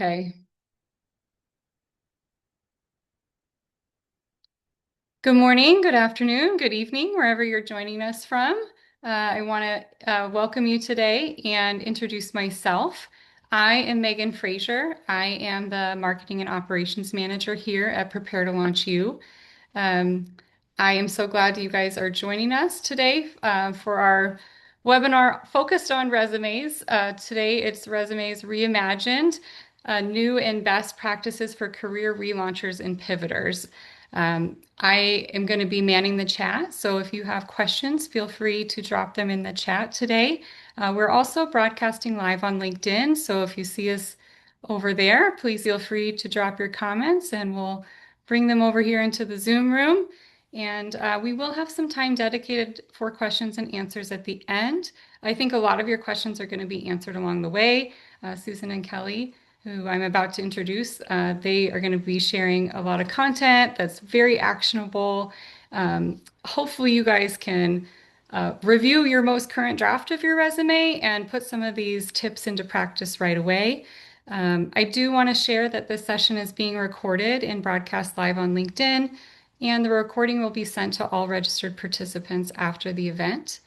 Okay. Good morning, good afternoon, good evening, wherever you're joining us from. I want to welcome you today and introduce myself. I am Megan Frazier. I am the Marketing and Operations Manager here at Prepare to Launch You. Um, I am so glad you guys are joining us today for our webinar focused on resumes. Today it's Resumes Reimagined, new and best practices for career relaunchers and pivoters. I am going to be manning the chat, so if you have questions, feel free to drop them in the chat today. We're also broadcasting live on LinkedIn, so if you see us over there, please feel free to drop your comments and we'll bring them over here into the Zoom room. And we will have some time dedicated for questions and answers at the end. I think a lot of your questions are going to be answered along the way. Susan and Kelley, who I'm about to introduce, they are going to be sharing a lot of content that's very actionable. Hopefully, you guys can review your most current draft of your resume and put some of these tips into practice right away. I do want to share that this session is being recorded and broadcast live on LinkedIn, and the recording will be sent to all registered participants after the event.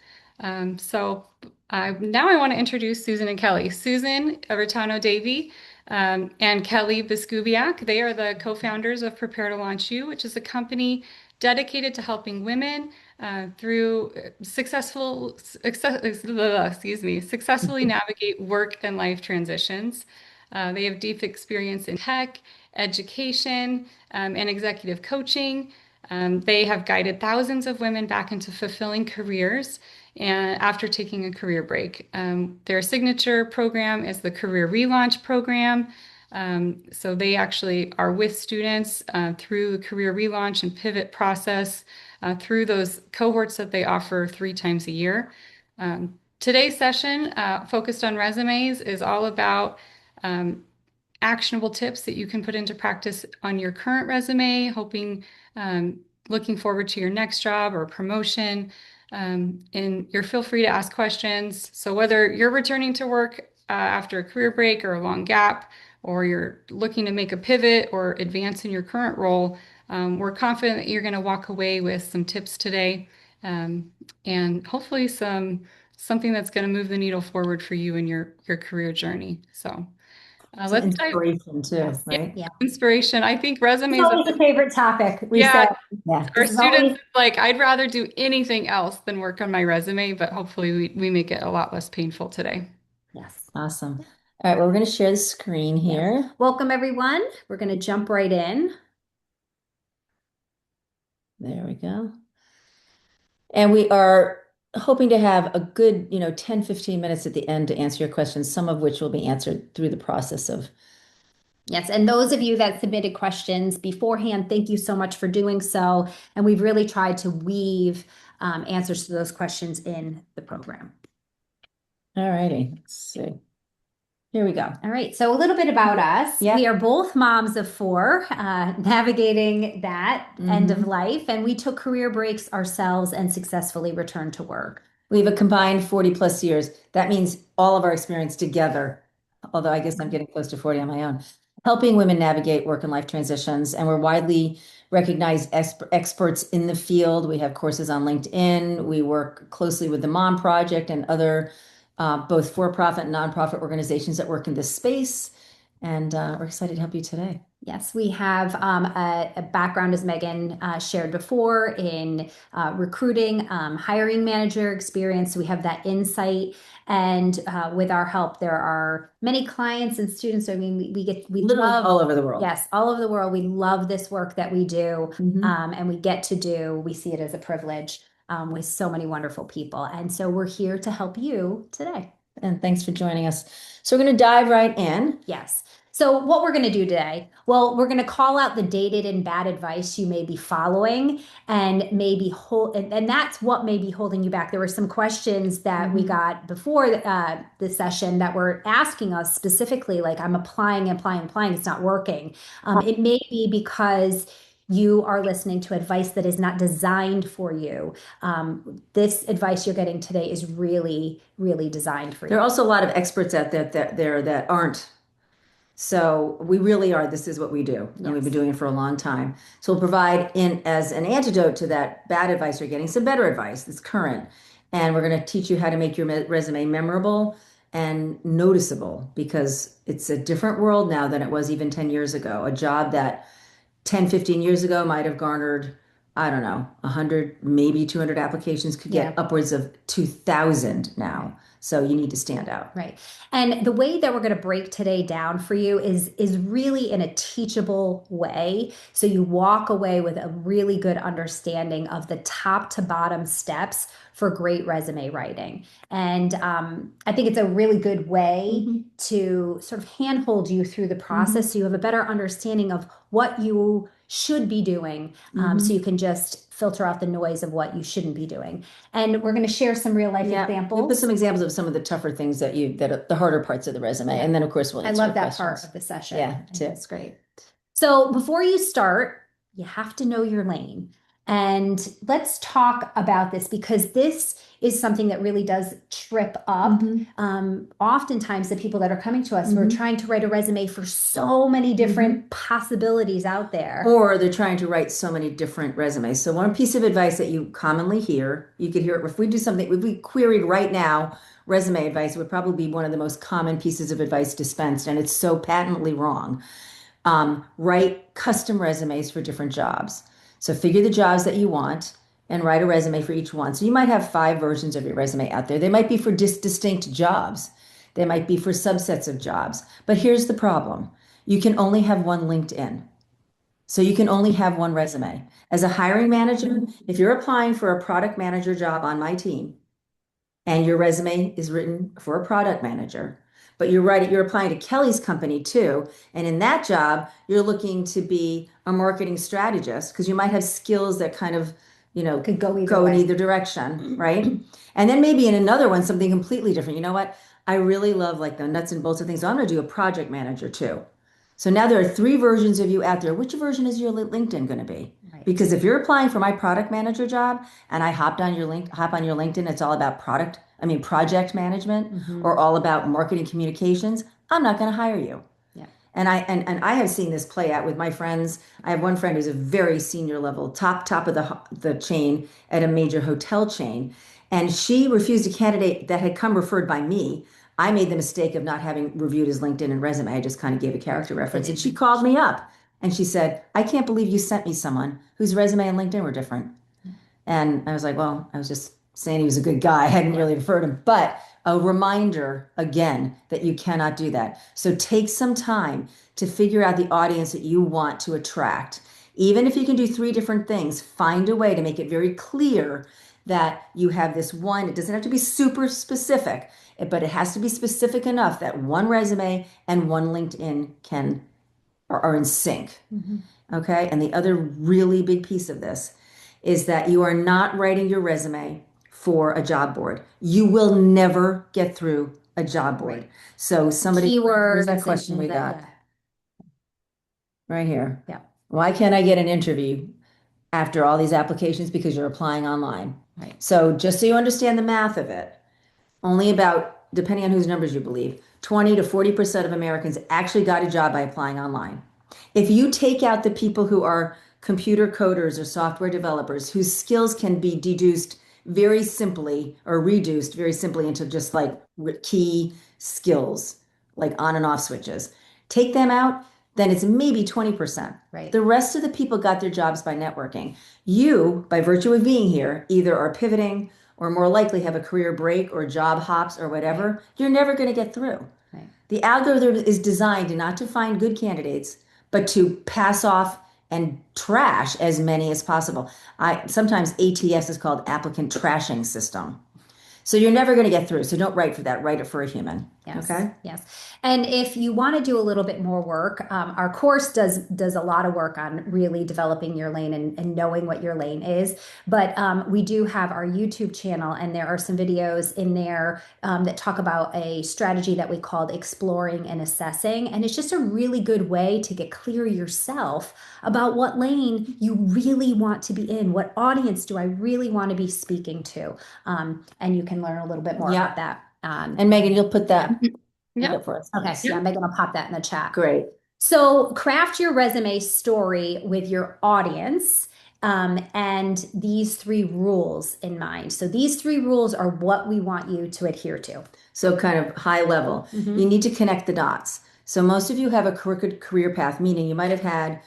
Now I want to introduce Susan and Kelley. Susan, Rietano, Davey, and Kelley Biskupiak. They are the co-founders of Prepare to Launch You, which is a company dedicated to helping women through successfully navigate work and life transitions. They have deep experience in tech, education, and executive coaching. They have guided thousands of women back into fulfilling careers and after taking a career break. Their signature program is the Career Relaunch program. So they actually are with students through the career relaunch and pivot process through those cohorts that they offer 3 times a year. Today's session, focused on resumes, is all about um, actionable tips that you can put into practice on your current resume, um, looking forward to your next job or promotion. And you're feel free to ask questions. So whether you're returning to work after a career break or a long gap, or you're looking to make a pivot or advance in your current role, we're confident that you're going to walk away with some tips today, um, and hopefully something that's going to move the needle forward for you in your career journey. So. Some Let's dive. inspiration too, Yeah, right? Yeah. inspiration. I think It's resumes, always a favorite topic. We yeah, say, yeah, our this is students, always, it's like, I'd rather do anything else than work on my resume, but hopefully we make it a lot less painful today. yes. Awesome. All right, well, we're going to share the screen Yes. here. Welcome, everyone. We're going to jump right in. There we go. And we are hoping to have a good, 10, 15 minutes at the end to answer your questions, some of which will be answered through the process of. Yes. And those of you that submitted questions beforehand, thank you so much for doing so. And we've really tried to weave answers to those questions in the program. All righty, let's see. Here we go. All right. So a little bit about us. Yeah. We are both moms of four, navigating that end of life, and we took career breaks ourselves and successfully returned to work. We have a combined 40 plus years. That means all of our experience together, although I guess I'm getting close to 40 on my own, helping women navigate work and life transitions. And we're widely recognized experts in the field. We have courses on LinkedIn. We work closely with the Mom Project and other both for-profit and nonprofit organizations that work in this space. And we're excited to help you today. Yes, we have a background, as Megan shared before, in recruiting, hiring manager experience. So we have that insight. And with our help, there are many clients and students. So, I mean, we Literally love all over the world. Yes, all over the world. We love this work that we do, and we get to do. We see it as a privilege with so many wonderful people. And so we're here to help you today. And thanks for joining us. So we're going to dive right in. Yes. So what we're going to do today, well, we're going to call out the dated and bad advice you may be following and maybe and that's what may be holding you back. There were some questions that we got before the session that were asking us specifically, like, I'm applying, it's not working. It may be because you are listening to advice that is not designed for you. This advice you're getting today is really, really designed for you. There are also a lot of experts out there that aren't So we really are, this is what we do, and we've been doing it for a long time. So we'll provide in as an antidote to that bad advice you're getting, some better advice that's current. And we're going to teach you how to make your resume memorable and noticeable because it's a different world now than it was even 10 years ago. A job that 10, 15 years ago might have garnered, I don't know, 100, maybe 200 applications could get upwards of 2,000 now. So you need to stand out. Right. And the way that we're going to break today down for you is really in a teachable way. So you walk away with a really good understanding of the top to bottom steps for great resume writing. And I think it's a really good way to sort of handhold you through the process so you have a better understanding of what you should be doing, so you can just filter out the noise of what you shouldn't be doing. And we're going to share some real life examples. We'll put some examples of some of the tougher things that are the harder parts of the resume. And then of course we'll answer I love that questions. part of the session. Yeah, too. That's great. So before you start, you have to know your lane. And let's talk about this because this is something that really does trip up. Oftentimes the people that are coming to us, we're trying to write a resume for so many different possibilities out there. Or they're trying to write so many different resumes. So one piece of advice that you commonly hear, you could hear it if we do something, if we queried right now, resume advice would probably be one of the most common pieces of advice dispensed, and it's so patently wrong. Write custom resumes for different jobs. So figure the jobs that you want and write a resume for each one. So you might have 5 versions of your resume out there. They might be for distinct jobs. They might be for subsets of jobs. But here's the problem. You can only have one LinkedIn. So you can only have one resume. As a hiring manager, if you're applying for a product manager job on my team and your resume is written for a product manager, but you're applying to Kelley's company too. And in that job, you're looking to be a marketing strategist because you might have skills that kind of, could go in either direction, right? And then maybe in another one, something completely different. You know what? I really love like the nuts and bolts of things. So I'm going to do a project manager too. So now there are 3 versions of you out there. Which version is your LinkedIn going to be? Right. Because if you're applying for my product manager job and I hop on your LinkedIn, it's all about project management or all about marketing communications, I'm not going to hire you. Yeah. And I have seen this play out with my friends. I have one friend who's a very senior level, top of the chain at a major hotel chain. And she refused a candidate that had come referred by me. I made the mistake of not having reviewed his LinkedIn and resume. I just kind of gave a character reference. And she called me up and she said, I can't believe you sent me someone whose resume and LinkedIn were different. And I was like, well, I was just saying he was a good guy. I hadn't really referred him. But a reminder again that you cannot do that. So take some time to figure out the audience that you want to attract. Even if you can do 3 different things, find a way to make it very clear that you have this one. It doesn't have to be super specific, but it has to be specific enough that one resume and one LinkedIn are in sync. Okay. And the other really big piece of this is that you are not writing your resume for a job board. You will never get through a job board. Right. So where's that question we got? Yeah. Right here. Yeah. Why can't I get an interview after all these applications? Because you're applying online. Right. So just so you understand the math of it, only about, depending on whose numbers you believe, 20 to 40% of Americans actually got a job by applying online. If you take out the people who are computer coders or software developers whose skills can be deduced very simply or reduced very simply into just like key skills, like on and off switches, take them out, then it's maybe 20%. Right. The rest of the people got their jobs by networking. You, by virtue of being here, either are pivoting or more likely have a career break or job hops or whatever. Right. You're never going to get through. Right. The algorithm is designed not to find good candidates, but to pass off and trash as many as possible. Sometimes ATS is called applicant trashing system. So you're never going to get through. So don't write for that. Write it for a human. Yes. Okay. Yes. And if you want to do a little bit more work, our course does a lot of work on really developing your lane and knowing what your lane is. But we do have our YouTube channel, and there are some videos in there that talk about a strategy that we called exploring and assessing. And it's just a really good way to get clear yourself about what lane you really want to be in. What audience do I really want to be speaking to? And you can learn a little bit more about that. And Megan, you'll put that Read Yep. it for us, Okay, please. yeah, Megan will pop that in the chat. Great. So craft your resume story with your audience, and these three rules in mind. So these three rules are what we want you to adhere to. So kind of high level, you need to connect the dots. So most of you have a crooked career path, meaning you might have had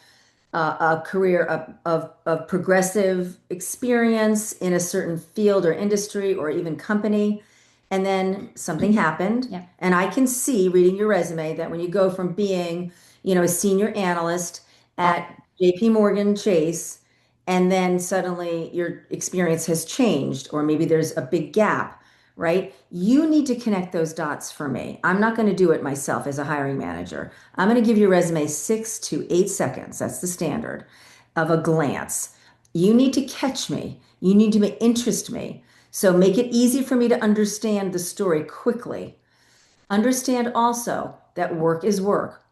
a career of progressive experience in a certain field or industry or even company. And then something happened. Yeah. And I can see reading your resume that when you go from being, a senior analyst at JP Morgan Chase, and then suddenly your experience has changed, or maybe there's a big gap, right? You need to connect those dots for me. I'm not going to do it myself as a hiring manager. I'm going to give your resume 6 to 8 seconds. That's the standard of a glance. You need to catch me. You need to interest me. So make it easy for me to understand the story quickly. Understand also that work is work,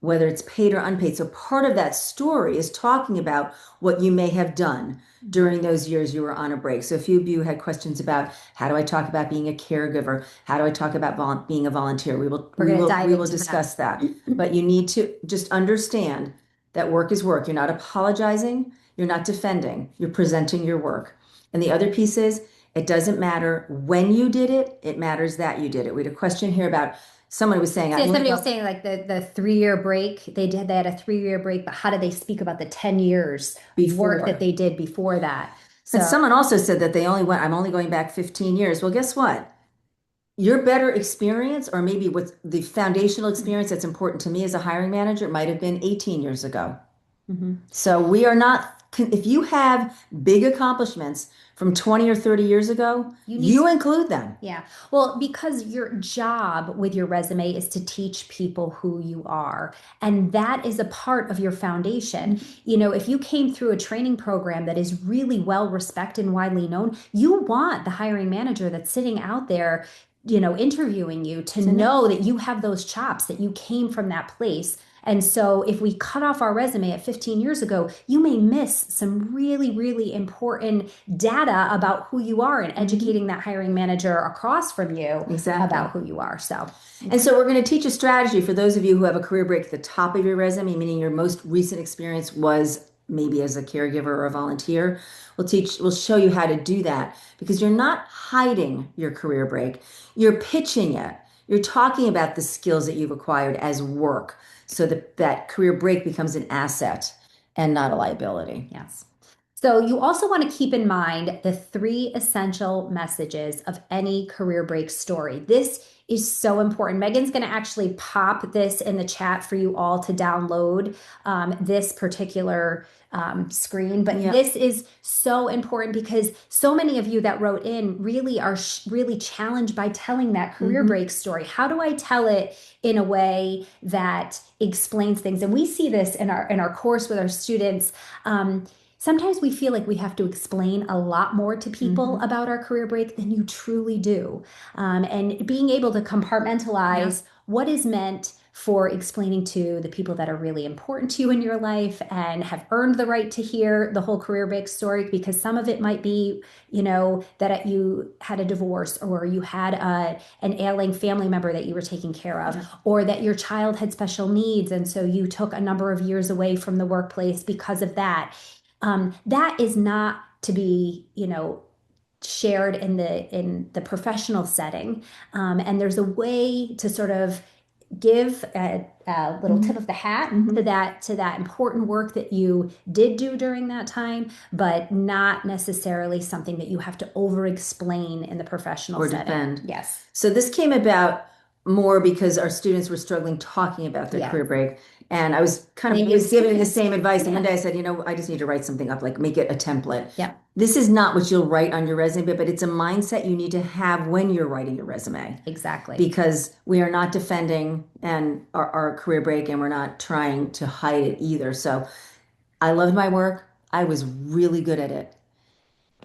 whether it's paid or unpaid. So part of that story is talking about what you may have done during those years you were on a break. So a few of you had questions about how do I talk about being a caregiver? How do I talk about being a volunteer? We're going to dive we will into discuss that. But you need to just understand that work is work. You're not apologizing. You're not defending. You're presenting your work. And the other piece is it doesn't matter when you did it. It matters that you did it. We had a question here about someone was saying, Yeah, somebody was saying like the 3 year break they had a 3 year break, but how did they speak about the 10 years of work that they did before that? And So someone also said that I'm only going back 15 years. Well, guess what? Your better experience, or maybe what the foundational experience that's important to me as a hiring manager, might have been 18 years ago. So we are not, if you have big accomplishments from 20 or 30 years ago, you include them. Yeah. Well, because your job with your resume is to teach people who you are. And that is a part of your foundation. If you came through a training program that is really well respected and widely known, you want the hiring manager that's sitting out there, interviewing you to know that you have those chops, that you came from that place. And so if we cut off our resume at 15 years ago, you may miss some really, really important data about who you are and educating that hiring manager across from you about who you are. And so we're going to teach a strategy for those of you who have a career break at the top of your resume, meaning your most recent experience was maybe as a caregiver or a volunteer. We'll show you how to do that because you're not hiding your career break. You're pitching it. You're talking about the skills that you've acquired as work so that career break becomes an asset and not a liability. Yes. So you also want to keep in mind the 3 essential messages of any career break story. This is so important. Megan's going to actually pop this in the chat for you all to download this particular screen. But this is so important because so many of you that wrote in really are really challenged by telling that career break story. How do I tell it in a way that explains things? And we see this in our course with our students. Sometimes we feel like we have to explain a lot more to people about our career break than you truly do. And being able to compartmentalize what is meant for explaining to the people that are really important to you in your life and have earned the right to hear the whole career break story, because some of it might be, that you had a divorce or you had an ailing family member that you were taking care of, or that your child had special needs. And so you took a number of years away from the workplace because of that. That is not to be, shared in the professional setting. And there's a way to sort of give a little tip of the hat to that important work that you did do during that time, but not necessarily something that you have to over explain in the professional setting. Defend. Yes. So this came about more because our students were struggling talking about their career break. And I was giving the same advice. And one day I said, I just need to write something up, like make it a template. Yeah. This is not what you'll write on your resume, but it's a mindset you need to have when you're writing your resume. Exactly. Because we are not defending our career break, and we're not trying to hide it either. So I loved my work. I was really good at it.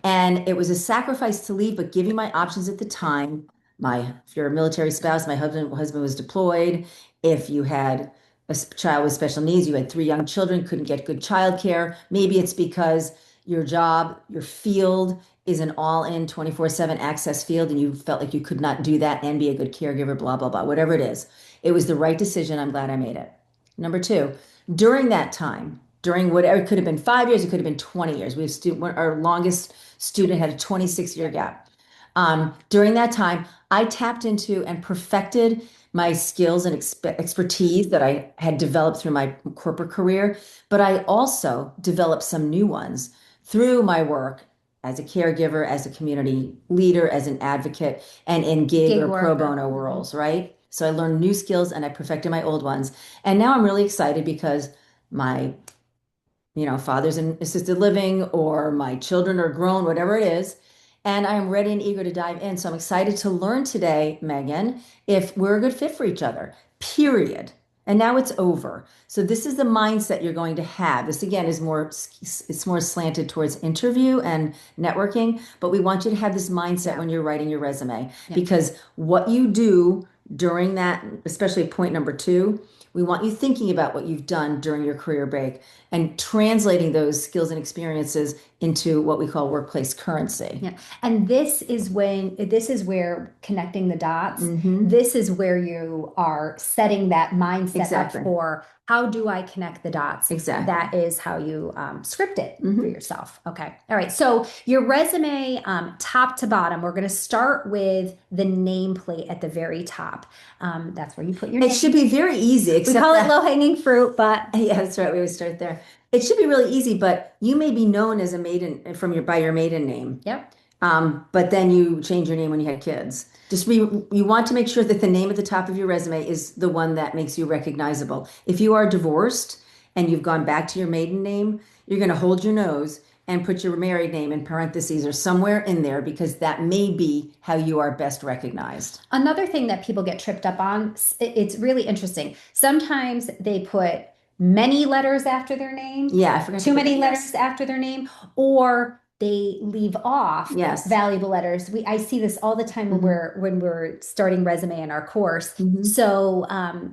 And it was a sacrifice to leave, but giving my options at the time. If you're a military spouse, my husband was deployed. If you had a child with special needs, you had 3 young children, couldn't get good childcare. Maybe it's because your job, your field is an all-in 24/7 access field and you felt like you could not do that and be a good caregiver, blah, blah, blah, whatever it is, it was the right decision. I'm glad I made it. Number two, during that time, during whatever, it could have been 5 years, it could have been 20 years. We have our longest student had a 26-year gap. During that time, I tapped into and perfected my skills and expertise that I had developed through my corporate career, but I also developed some new ones through my work as a caregiver, as a community leader, as an advocate, and in gig or pro bono roles, right? So I learned new skills and I perfected my old ones. And now I'm really excited because my, father's in assisted living or my children are grown, whatever it is. And I am ready and eager to dive in. So I'm excited to learn today, Megan, if we're a good fit for each other, period. And now it's over. So this is the mindset you're going to have. This again is it's more slanted towards interview and networking, but we want you to have this mindset when you're writing your resume because what you do during that, especially point number two, we want you thinking about what you've done during your career break and translating those skills and experiences into what we call workplace currency. Yeah. And this is where connecting the dots, this is where you are setting that mindset up for how do I connect the dots? Exactly. That is how you script it for yourself. Okay. All right. So your resume, top to bottom, we're going to start with the nameplate at the very top. That's where you put your name. It should be very easy. We call it low-hanging fruit, but yeah, that's right. We always start there. It should be really easy, but you may be known as a maiden by your maiden name. Yep. But then you change your name when you had kids. You want to make sure that the name at the top of your resume is the one that makes you recognizable. If you are divorced and you've gone back to your maiden name, you're going to hold your nose and put your married name in parentheses or somewhere in there because that may be how you are best recognized. Another thing that people get tripped up on, it's really interesting. Sometimes they put many letters after their name. Yeah, I forgot too many letters after their name, or they leave off valuable letters. I see this all the time when we're starting resume in our course. So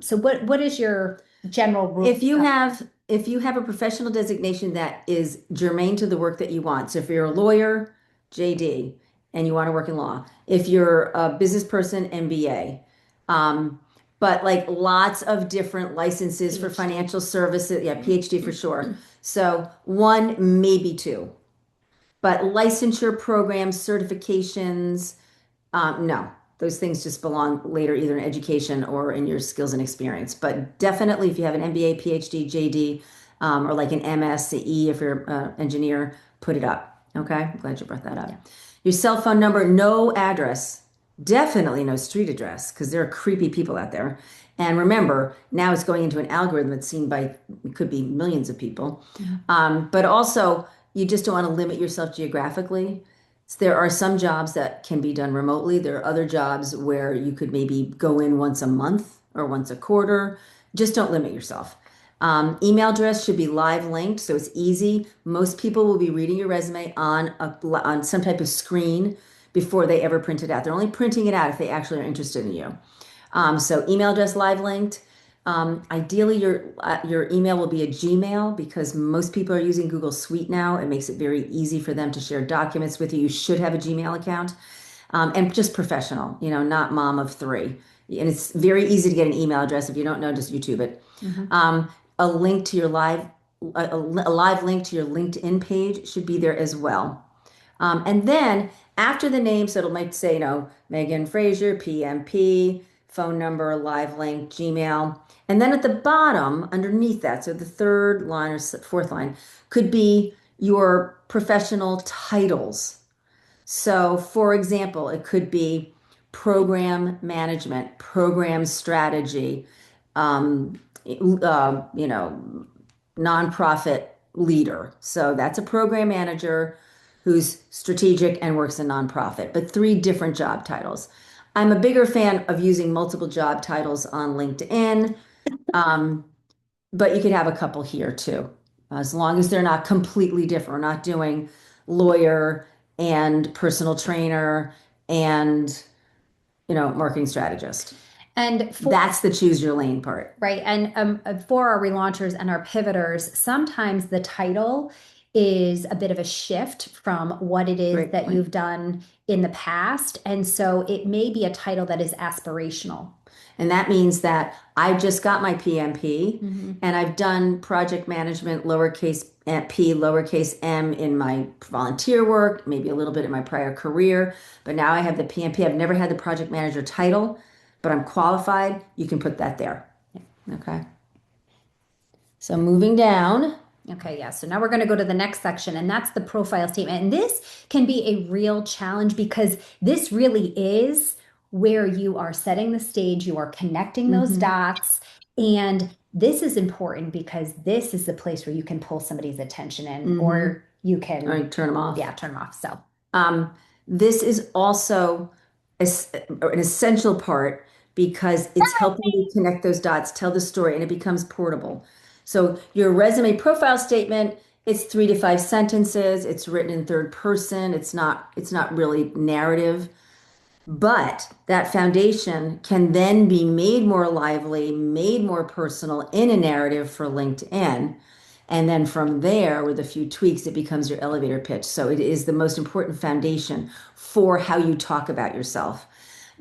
what is your general rule? If you have a professional designation that is germane to the work that you want, so if you're a lawyer, JD, and you want to work in law, if you're a business person, MBA, but like lots of different licenses for financial services, PhD for sure. So one, maybe two. But licensure programs, certifications, no, those things just belong later, either in education or in your skills and experience. But definitely, if you have an MBA, PhD, JD, or like an MS, CE, if you're an engineer, put it up. Okay, I'm glad you brought that up. Yeah. Your cell phone number, no address, definitely no street address, because there are creepy people out there. And remember, now it's going into an algorithm that's seen by, it could be millions of people. But also, you just don't want to limit yourself geographically. So there are some jobs that can be done remotely. There are other jobs where you could maybe go in once a month or once a quarter. Just don't limit yourself. Email address should be live linked, so it's easy. Most people will be reading your resume on some type of screen before they ever print it out. They're only printing it out if they actually are interested in you. So email address live linked. Ideally, your email will be a Gmail because most people are using Google Suite now. It makes it very easy for them to share documents with you. You should have a Gmail account, and just professional, not mom of three. And it's very easy to get an email address. If you don't know, just YouTube it. A link to your a live link to your LinkedIn page should be there as well. And then after the name, so it might say, Megan Frazier, PMP, phone number, live link, Gmail. And then at the bottom, underneath that, so the third line or fourth line, could be your professional titles. So, for example, it could be program management, program strategy, nonprofit leader. So that's a program manager who's strategic and works in nonprofit, but 3 different job titles. I'm a bigger fan of using multiple job titles on LinkedIn, but you could have a couple here too, as long as they're not completely different. We're not doing lawyer and personal trainer and, marketing strategist. And that's the choose your lane part. Right. And for our relaunchers and our pivoters, sometimes the title is a bit of a shift from what it is Great that point. you've done in the past. And so it may be a title that is aspirational. And that means that I just got my PMP Mm-hmm. and I've done project management, lowercase p, lowercase m in my volunteer work, maybe a little bit in my prior career. But now I have the PMP. I've never had the project manager title, but I'm qualified. You can put that there. Okay. So moving down. Okay, yeah. So now we're going to go to the next section, and that's the profile statement. And this can be a real challenge because this really is where you are setting the stage, you are connecting those dots. And this is important because this is the place where you can pull somebody's attention in, or you can, All right, turn them off. yeah, turn them off. So, this is also an essential part because it's helping you connect those dots, tell the story, and it becomes portable. So your resume profile statement, it's 3 to 5 sentences. It's written in third person. It's not really narrative. But that foundation can then be made more lively, made more personal in a narrative for LinkedIn. And then from there, with a few tweaks, it becomes your elevator pitch. So it is the most important foundation for how you talk about yourself.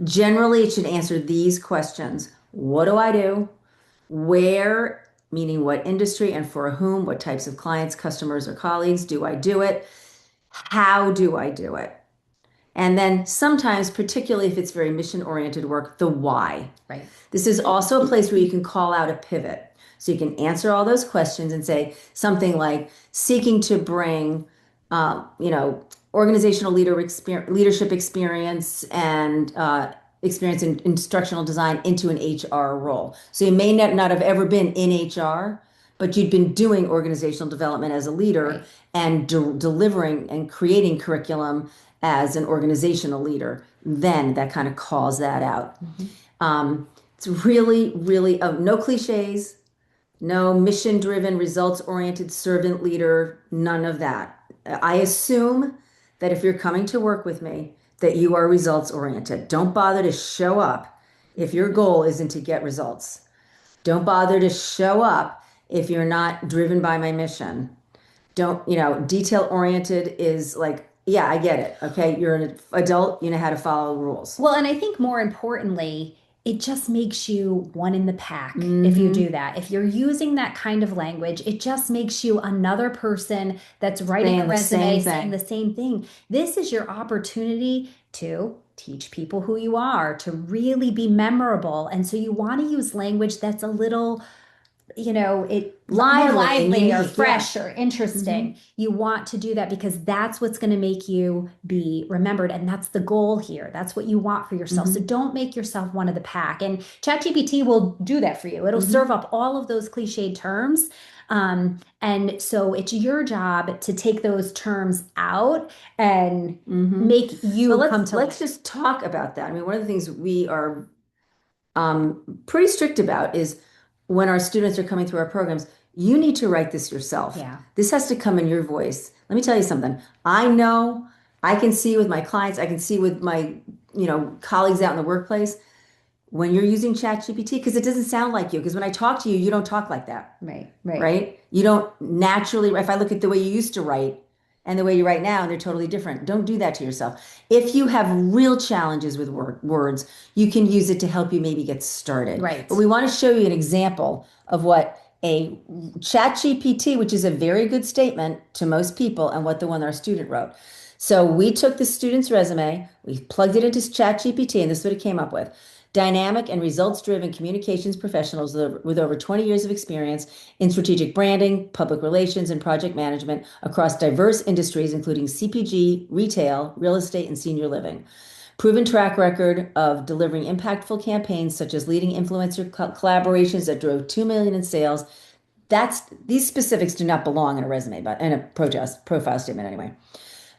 Generally, it should answer these questions. What do I do? Where, meaning what industry and for whom, what types of clients, customers, or colleagues do I do it? How do I do it? And then sometimes, particularly if it's very mission-oriented work, the why. right. This is also a place where you can call out a pivot. So you can answer all those questions and say something like seeking to bring, organizational leadership experience and experience in instructional design into an HR role. So you may not have ever been in HR, but you'd been doing organizational development as a leader Right. and delivering and creating curriculum as an organizational leader. Then that kind of calls that out. It's really, really no cliches, no mission-driven, results-oriented servant leader, none of that. I assume that if you're coming to work with me, that you are results-oriented. Don't bother to show up if your goal isn't to get results. Don't bother to show up if you're not driven by my mission. Don't, detail-oriented is like, yeah, I get it. Okay, you're an adult, you know how to follow rules. Well, and I think more importantly, it just makes you one in the pack if you do that. If you're using that kind of language, it just makes you another person that's writing a resume saying the same thing. This is your opportunity to teach people who you are, to really be memorable. And so you want to use language that's a little more lively or fresh or interesting. You want to do that because that's what's going to make you be remembered. And that's the goal here. That's what you want for yourself. So don't make yourself one of the pack. And ChatGPT will do that for you. It'll serve up all of those cliched terms. And so it's your job to take those terms out and make you come to life. Let's just talk about that. I mean, one of the things we are pretty strict about is when our students are coming through our programs, you need to write this yourself. Yeah. This has to come in your voice. Let me tell you something. I know I can see with my clients, I can see with my, colleagues out in the workplace when you're using ChatGPT, because it doesn't sound like you. Because when I talk to you, you don't talk like that. Right? You don't naturally, if I look at the way you used to write and the way you write now, and they're totally different. Don't do that to yourself. If you have real challenges with words, you can use it to help you maybe get started. Right. But we want to show you an example of what a ChatGPT, which is a very good statement to most people, and what the one our student wrote. So we took the student's resume, we plugged it into ChatGPT, and this is what it came up with. Dynamic and results-driven communications professionals with over 20 years of experience in strategic branding, public relations, and project management across diverse industries, including CPG, retail, real estate, and senior living. Proven track record of delivering impactful campaigns such as leading influencer collaborations that drove 2 million in sales. These specifics do not belong in a resume, but in a profile statement anyway.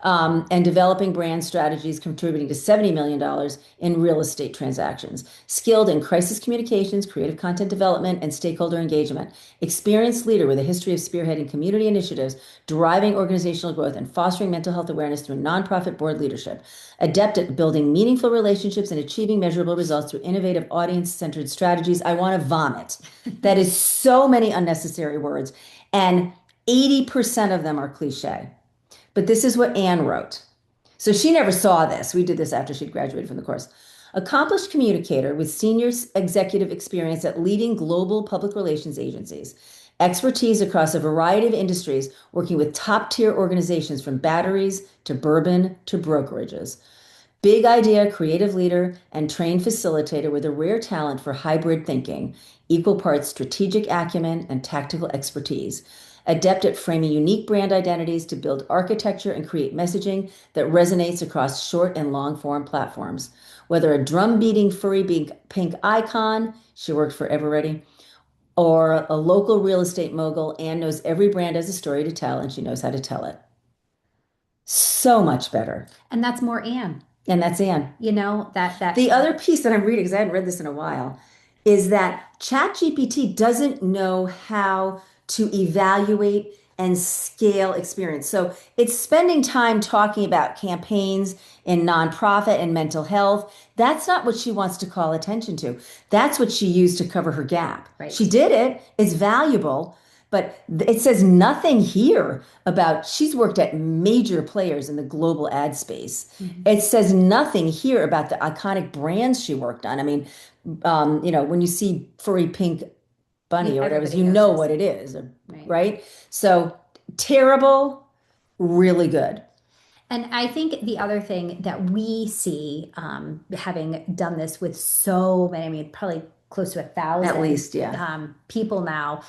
And developing brand strategies contributing to $70 million in real estate transactions. Skilled in crisis communications, creative content development, and stakeholder engagement. Experienced leader with a history of spearheading community initiatives, driving organizational growth, and fostering mental health awareness through nonprofit board leadership. Adept at building meaningful relationships and achieving measurable results through innovative audience-centered strategies. I want to vomit. That is so many unnecessary words. And 80% of them are cliche. But this is what Anne wrote. So she never saw this. We did this after she'd graduated from the course. Accomplished communicator with senior executive experience at leading global public relations agencies, expertise across a variety of industries, working with top tier organizations from batteries to bourbon to brokerages. Big idea, creative leader, and trained facilitator with a rare talent for hybrid thinking, equal parts strategic acumen and tactical expertise. Adept at framing unique brand identities to build architecture and create messaging that resonates across short and long form platforms. Whether a drum beating furry pink icon, she worked for Everready, or a local real estate mogul, Anne knows every brand has a story to tell and she knows how to tell it. So much better. And that's more Anne. And that's Anne. You know, that The other piece that I'm reading, because I hadn't read this in a while, is that ChatGPT doesn't know how to evaluate and scale experience. So it's spending time talking about campaigns in nonprofit and mental health. That's not what she wants to call attention to. That's what she used to cover her gap. Right. She did it. It's valuable. But it says nothing here about she's worked at major players in the global ad space. Mm-hmm. It says nothing here about the iconic brands she worked on. I mean, when you see furry pink bunny or whatever, you know what it is, right? So terrible, really good. And I think the other thing that we see, having done this with so many, I mean, probably close to 1,000 at least, yeah, people now,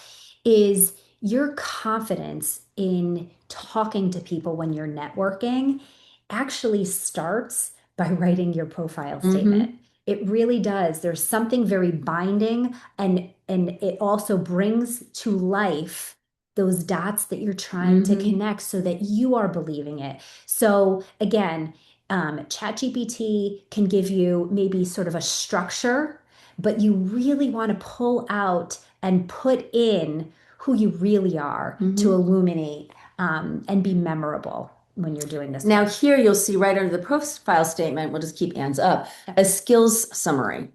is your confidence in talking to people when you're networking actually starts by writing your profile statement. Mm-hmm. It really does. There's something very binding, and it also brings to life those dots that you're trying to connect so that you are believing it. So again, ChatGPT can give you maybe sort of a structure, but you really want to pull out and put in who you really are to illuminate and be memorable when you're doing this. Now here you'll see right under the profile statement, we'll just keep Anne's up, a skills summary.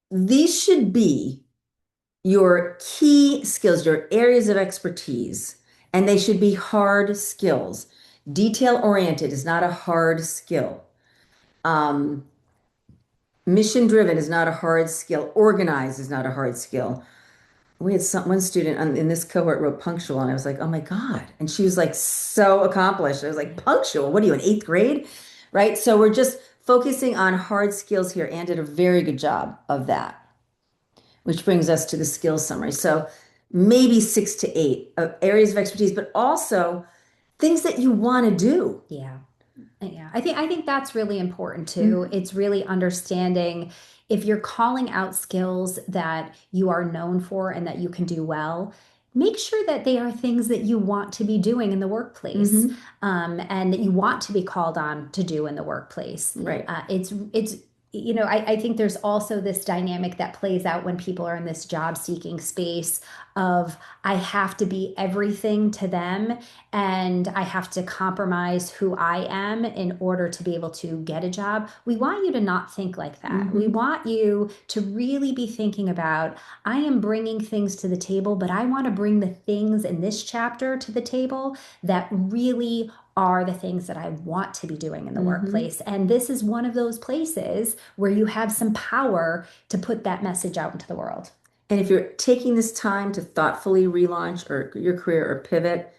These should be your key skills, your areas of expertise, and they should be hard skills. Detail-oriented is not a hard skill. Mission-driven is not a hard skill. Organized is not a hard skill. We had one student in this cohort wrote punctual, and I was like, oh my God. And she was like so accomplished. I was like, punctual? What are you, in 8th grade? Right? So we're just focusing on hard skills here and did a very good job of that. Which brings us to the skills summary. So maybe 6 to 8 areas of expertise, but also things that you want to do. Yeah. I think that's really important too. It's really understanding if you're calling out skills that you are known for and that you can do well, make sure that they are things that you want to be doing in the workplace, and that you want to be called on to do in the workplace. Right. I think there's also this dynamic that plays out when people are in this job seeking space of I have to be everything to them and I have to compromise who I am in order to be able to get a job. We want you to not think like that. We want you to really be thinking about, I am bringing things to the table, but I want to bring the things in this chapter to the table that really are the things that I want to be doing in the workplace. And this is one of those places where you have some power to put that message out into the world. And if you're taking this time to thoughtfully relaunch or your career or pivot,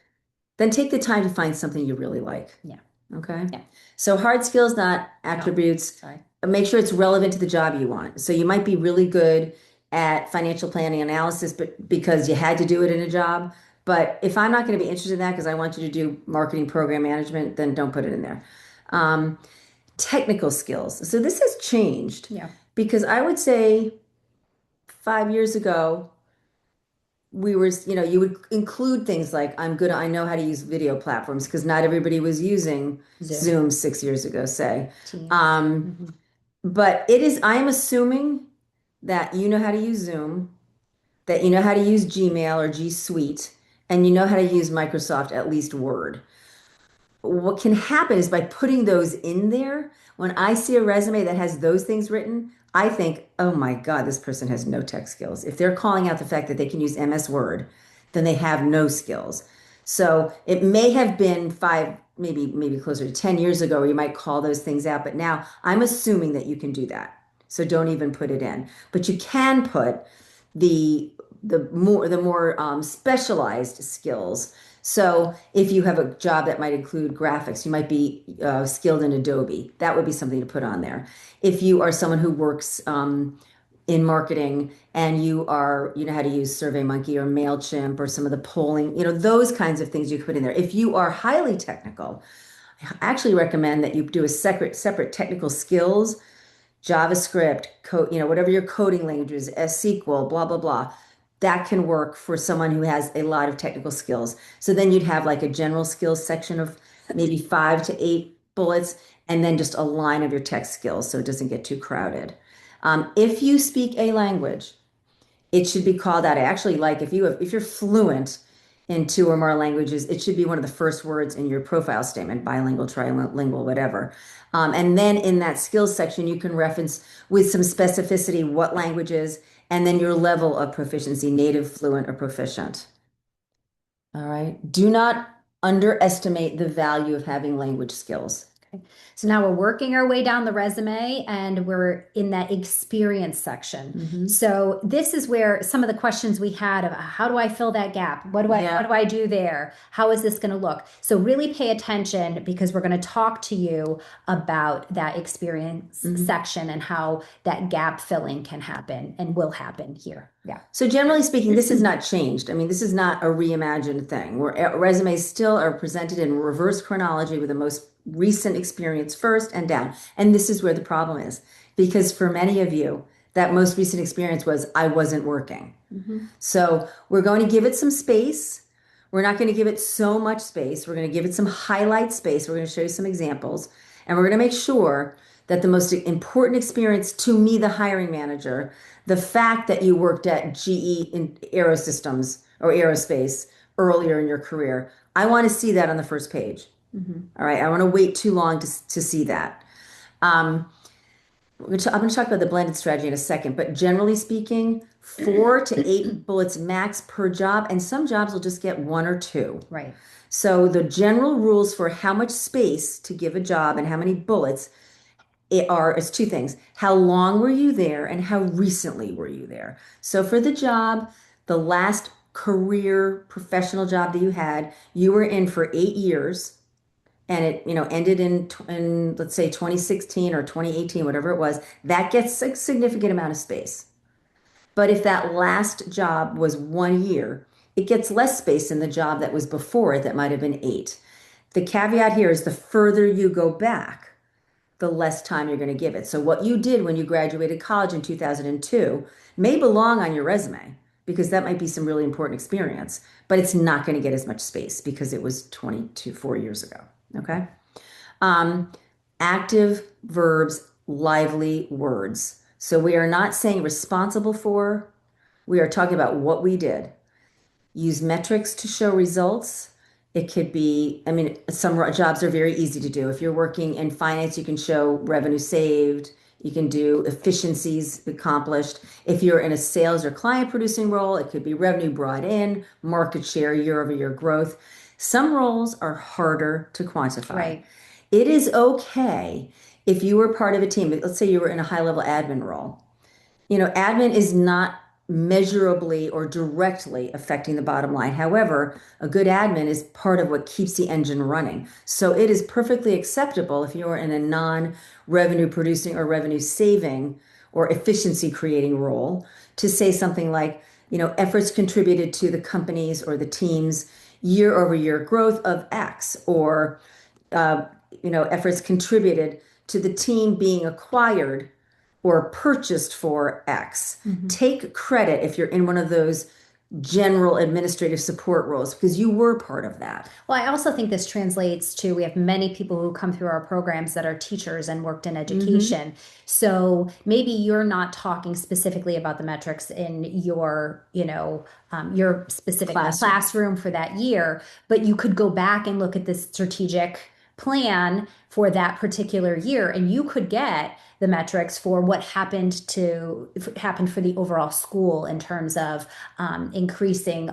then take the time to find something you really like. Yeah. Okay. Yeah. So hard skills, not attributes. No. Sorry. Make sure it's relevant to the job you want. So you might be really good at financial planning analysis, but because you had to do it in a job. But if I'm not going to be interested in that because I want you to do marketing program management, then don't put it in there. Technical skills. So this has changed. Yeah. Because I would say 5 years ago, you would include things like I know how to use video platforms because not everybody was using Zoom 6 years ago, say. But I'm assuming that you know how to use Zoom, that you know how to use Gmail or G Suite, and you know how to use Microsoft, at least Word. What can happen is by putting those in there, when I see a resume that has those things written, I think, oh my God, this person has no tech skills. If they're calling out the fact that they can use MS Word, then they have no skills. So it may have been five, maybe closer to 10 years ago where you might call those things out, but now I'm assuming that you can do that. So don't even put it in. But you can put the the more specialized skills. So if you have a job that might include graphics, you might be skilled in Adobe. That would be something to put on there. If you are someone who works in marketing and you know how to use SurveyMonkey or MailChimp or some of the polling, those kinds of things you could put in there. If you are highly technical, I actually recommend that you do a separate technical skills, JavaScript, code, whatever your coding language is, SQL, blah, blah, blah. That can work for someone who has a lot of technical skills. So then you'd have like a general skills section of maybe 5 to 8 bullets, and then just a line of your tech skills so it doesn't get too crowded. If you speak a language, it should be called out. I actually like if you're fluent in 2 or more languages, it should be one of the first words in your profile statement, bilingual, trilingual, whatever. And then in that skills section, you can reference with some specificity what languages and then your level of proficiency, native, fluent, or proficient. All right. Do not underestimate the value of having language skills. Okay. So now we're working our way down the resume and we're in that experience section. So this is where some of the questions we had of how do I fill that gap? What do I do there? How is this going to look? So really pay attention because we're going to talk to you about that experience section and how that gap filling can happen and will happen here. Yeah. So generally speaking, this has not changed. I mean, this is not a reimagined thing where resumes still are presented in reverse chronology with the most recent experience first and down. And this is where the problem is, because for many of you, that most recent experience was I wasn't working. So we're going to give it some space. We're not going to give it so much space. We're going to give it some highlight space. We're going to show you some examples, and we're going to make sure that the most important experience to me, the hiring manager, the fact that you worked at GE in Aerosystems or aerospace earlier in your career, I want to see that on the first page. All right. I want to wait too long to see that. I'm going to talk about the blended strategy in a second, but generally speaking, 4 to 8 bullets max per job, and some jobs will just get 1 or 2. Right. So the general rules for how much space to give a job and how many bullets is 2 things. How long were you there and how recently were you there? So for the job, the last career professional job that you were in for 8 years and it, ended in let's say 2016 or 2018, whatever it was, that gets a significant amount of space. But if that last job was 1 year, it gets less space than the job that was before it that might have been 8. The caveat here is the further you go back, the less time you're going to give it. So what you did when you graduated college in 2002 may belong on your resume because that might be some really important experience, but it's not going to get as much space because it was 4 years ago. Okay. Active verbs, lively words. So we are not saying responsible for, we are talking about what we did. Use metrics to show results. It could be, some jobs are very easy to do. If you're working in finance, you can show revenue saved. You can do efficiencies accomplished. If you're in a sales or client producing role, it could be revenue brought in, market share, year-over-year growth. Some roles are harder to quantify. Right. It is okay if you were part of a team. Let's say you were in a high-level admin role. Admin is not measurably or directly affecting the bottom line. However, a good admin is part of what keeps the engine running. So it is perfectly acceptable if you're in a non-revenue producing or revenue saving or efficiency creating role to say something like, efforts contributed to the company's or the team's year-over-year growth of X, or efforts contributed to the team being acquired or purchased for X. Take credit if you're in one of those general administrative support roles because you were part of that. Well, I also think this translates to, we have many people who come through our programs that are teachers and worked in education. So maybe you're not talking specifically about the metrics in your specific classroom for that year, but you could go back and look at the strategic plan for that particular year, and you could get the metrics for what happened for the overall school in terms of increasing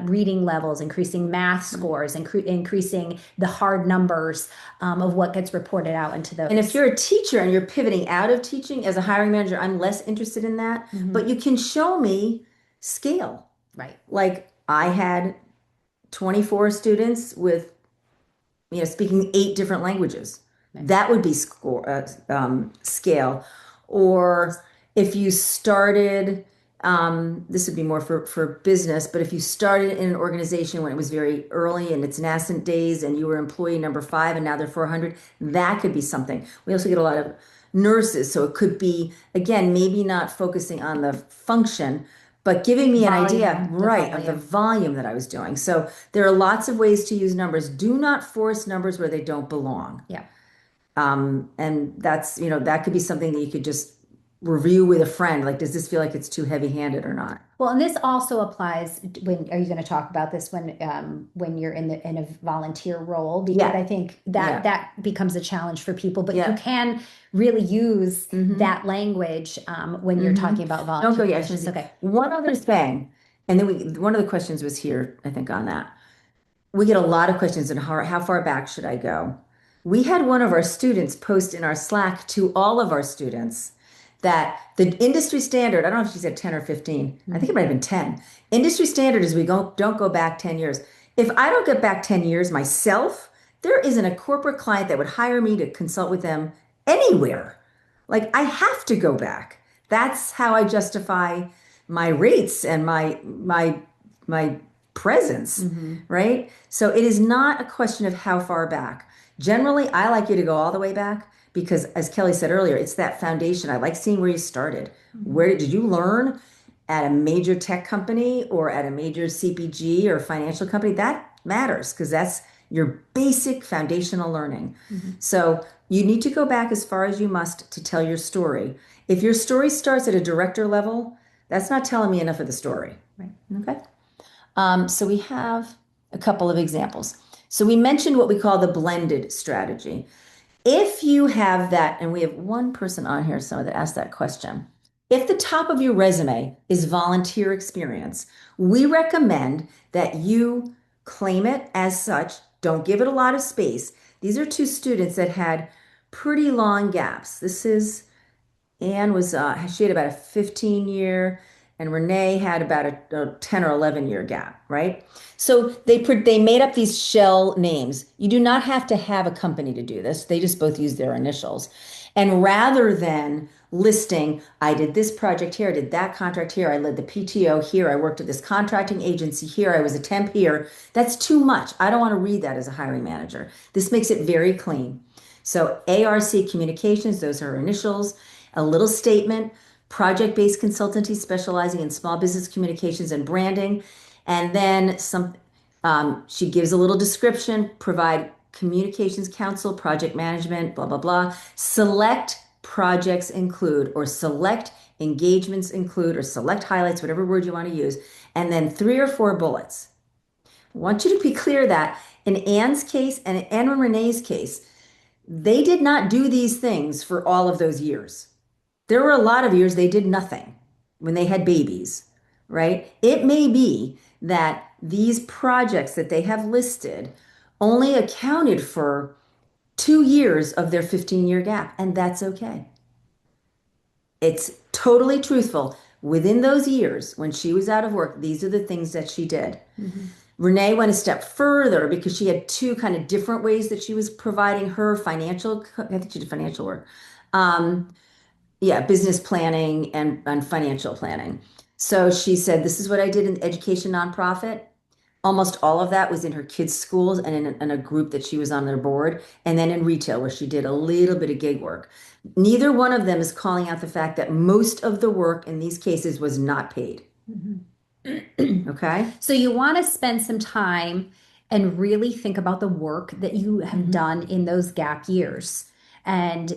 reading levels, increasing math scores, increasing the hard numbers of what gets reported out into those. And if you're a teacher and you're pivoting out of teaching as a hiring manager, I'm less interested in that. But you can show me scale. Right. Like I had 24 students with, speaking 8 different languages. That would be scale. Or if you started, this would be more for business, but if you started in an organization when it was very early in its nascent days and you were employee number 5 and now they're 400, that could be something. We also get a lot of nurses, so it could be, again, maybe not focusing on the function, but giving me an idea, right, of the volume that I was doing. So there are lots of ways to use numbers. Do not force numbers where they don't belong. Yeah. And that's, that could be something that you could just review with a friend. Like, does this feel like it's too heavy-handed or not? Well, and this also applies when, are you going to talk about this when you're in a volunteer role? Because I think that becomes a challenge for people, but you can really use that lange when you're talking about volunteer. Don't go yet. Okay. One other thing, and then one of the questions was here, I think, on that. We get a lot of questions on how far back should I go? We had one of our students post in our Slack to all of our students that the industry standard, I don't know if she said 10 or 15, I think it might have been 10. Industry standard is don't go back 10 years. If I don't get back 10 years myself, there isn't a corporate client that would hire me to consult with them anywhere. Like, I have to go back. That's how I justify my rates and my presence, right? So it is not a question of how far back. Generally, I like you to go all the way back because, as Kelley said earlier, it's that foundation. I like seeing where you started. Where did you learn at a major tech company or at a major CPG or financial company? That matters because that's your basic foundational learning. So you need to go back as far as you must to tell your story. If your story starts at a director level, that's not telling me enough of the story. Right. Okay. So we have a couple of examples. So we mentioned what we call the blended strategy. If you have that, and we have one person on here that asked that question. If the top of your resume is volunteer experience, we recommend that you claim it as such. Don't give it a lot of space. These are 2 students that had pretty long gaps. This is, Anne was, she had about a 15-year, and Renee had about a 10 or 11-year gap, right? So they made up these shell names. You do not have to have a company to do this. They just both use their initials. And rather than listing, I did this project here, I did that contract here, I led the PTO here, I worked at this contracting agency here, I was a temp here, that's too much. I don't want to read that as a hiring manager. This makes it very clean. So ARC Communications, those are her initials, a little statement, project-based consultancy specializing in small business communications and branding. And then she gives a little description, provide communications counsel, project management, blah, blah, blah. Select projects include, or select engagements include, or select highlights, whatever word you want to use. And then 3 or 4 bullets. I want you to be clear that in Anne's case and in Renee's case, they did not do these things for all of those years. There were a lot of years they did nothing when they had babies, right? It may be that these projects that they have listed only accounted for 2 years of their 15-year gap, and that's okay. It's totally truthful. Within those years, when she was out of work, these are the things that she did. Renee went a step further because she had 2 kind of different ways that she was providing her financial, I think she did financial work. Business planning and financial planning. So she said, this is what I did in education nonprofit. Almost all of that was in her kids' schools and in a group that she was on their board. And then in retail, where she did a little bit of gig work. Neither one of them is calling out the fact that most of the work in these cases was not paid. Okay? So you want to spend some time and really think about the work that you have done in those gap years. And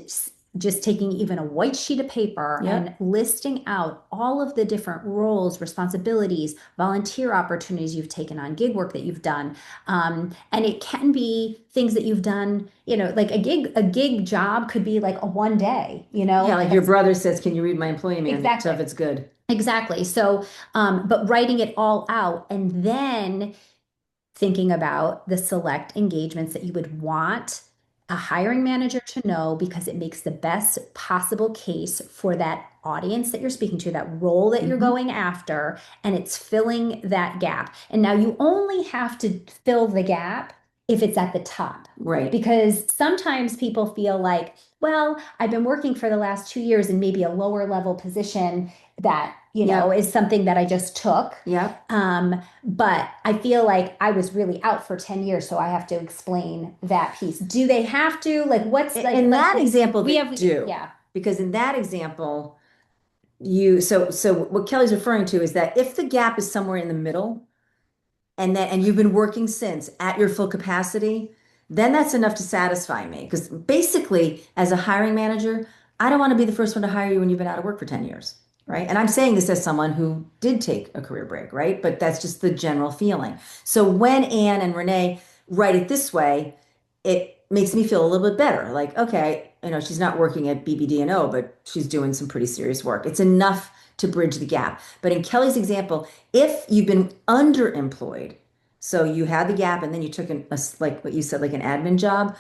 just taking even a white sheet of paper Yep. and listing out all of the different roles, responsibilities, volunteer opportunities you've taken on, gig work that you've done. And it can be things that you've done, like a gig job could be like a one day, Yeah, like your brother says, can you read my employee manual? Exactly. Stuff, it's good. Exactly. So, but writing it all out and then thinking about the select engagements that you would want a hiring manager to know because it makes the best possible case for that audience that you're speaking to, that role that you're going after, and it's filling that gap. And now you only have to fill the gap if it's at the top. Right. Because sometimes people feel like, well, I've been working for the last 2 years in maybe a lower level position that, Yep. is something that I just took. Yeah. But I feel like I was really out for 10 years, so I have to explain that piece. Do they have to? Like, what's like In that example, we they have, do. yeah. Because in that example, so what Kelly's referring to is that if the gap is somewhere in the middle, and you've been working since at your full capacity, then that's enough to satisfy me. Because basically, as a hiring manager, I don't want to be the first one to hire you when you've been out of work for 10 years, right? And I'm saying this as someone who did take a career break, right? But that's just the general feeling. So when Anne and Renee write it this way, it makes me feel a little bit better. Like, okay, she's not working at BBD&O, but she's doing some pretty serious work. It's enough to bridge the gap. But in Kelly's example, if you've been underemployed, so you had the gap and then you took like what you said, like an admin job,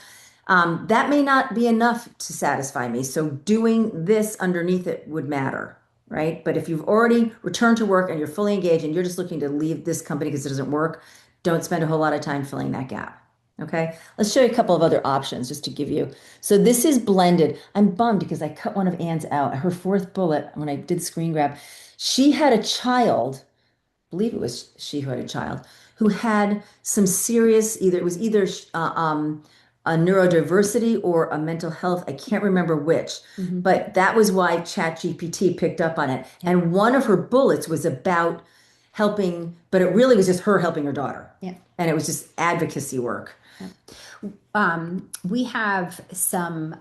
that may not be enough to satisfy me. So doing this underneath it would matter, right? But if you've already returned to work and you're fully engaged and you're just looking to leave this company because it doesn't work, don't spend a whole lot of time filling that gap. Okay, let's show you a couple of other options just to give you. So this is blended. I'm bummed because I cut one of Anne's out. Her fourth bullet, when I did screen grab, she had a child, I believe it was she who had a child, who had some serious, it was either a neurodiversity or a mental health. I can't remember which, but that was why ChatGPT picked up on it. And one of her bullets was about helping, but it really was just her helping her daughter. Yeah. And it was just advocacy work. We have some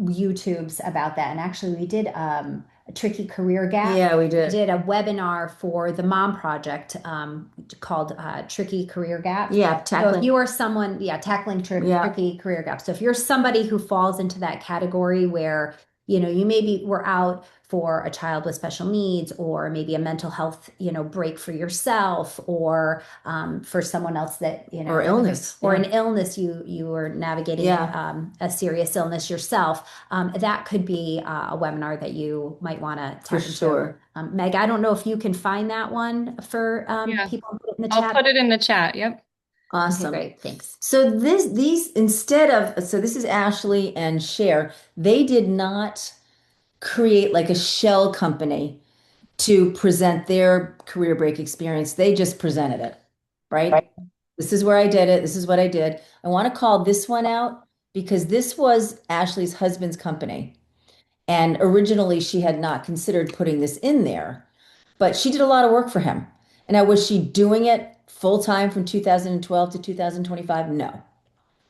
YouTubes about that, and actually, we did a tricky career gap. Yeah, we We did. did a webinar for the Mom Project called Tricky Career Gap. Yeah, So if tackling. you are someone, yeah, tackling Yeah. tricky career gaps. So if you're somebody who falls into that category where, you maybe were out for a child with special needs, or maybe a mental health, break for yourself, or for someone else that, Or illness. or Yeah. an illness you were navigating Yeah. a serious illness yourself. That could be a webinar that you might want to For tap into. sure. Meg, I don't know if you can find that one for Yeah. people and put it in the I'll chat. put it in the chat. Yep. Okay, Awesome. great, thanks. So this is Ashley and Cher. They did not create like a shell company to present their career break experience. They just presented it, right? This is where I did it. This is what I did. I want to call this one out because this was Ashley's husband's company. And originally she had not considered putting this in there, but she did a lot of work for him. And now, was she doing it full time from 2012 to 2025? No,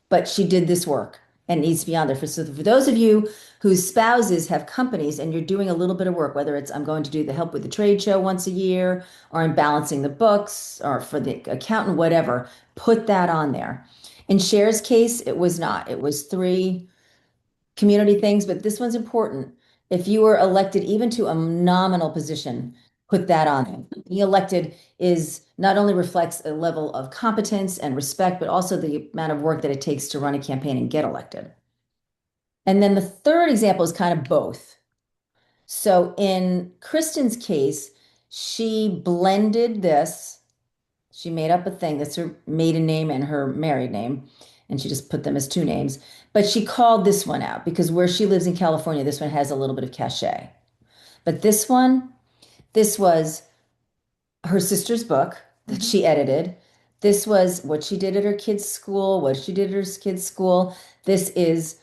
but she did this work and it needs to be on there. So for those of you whose spouses have companies and you're doing a little bit of work, whether it's I'm going to do the help with the trade show once a year, or I'm balancing the books, or for the accountant, whatever, put that on there. In Cher's case, it was not. It was 3 community things, but this one's important. If you were elected even to a nominal position, put that on it. Being elected is not only reflects a level of competence and respect, but also the amount of work that it takes to run a campaign and get elected. And then the third example is kind of both. So in Kristen's case, she blended this. She made up a thing that's her maiden name and her married name, and she just put them as 2 names. But she called this one out because where she lives in California, this one has a little bit of cachet. But this was her sister's book that she edited. This was what she did at her kids' school, what she did at her kids' school. This is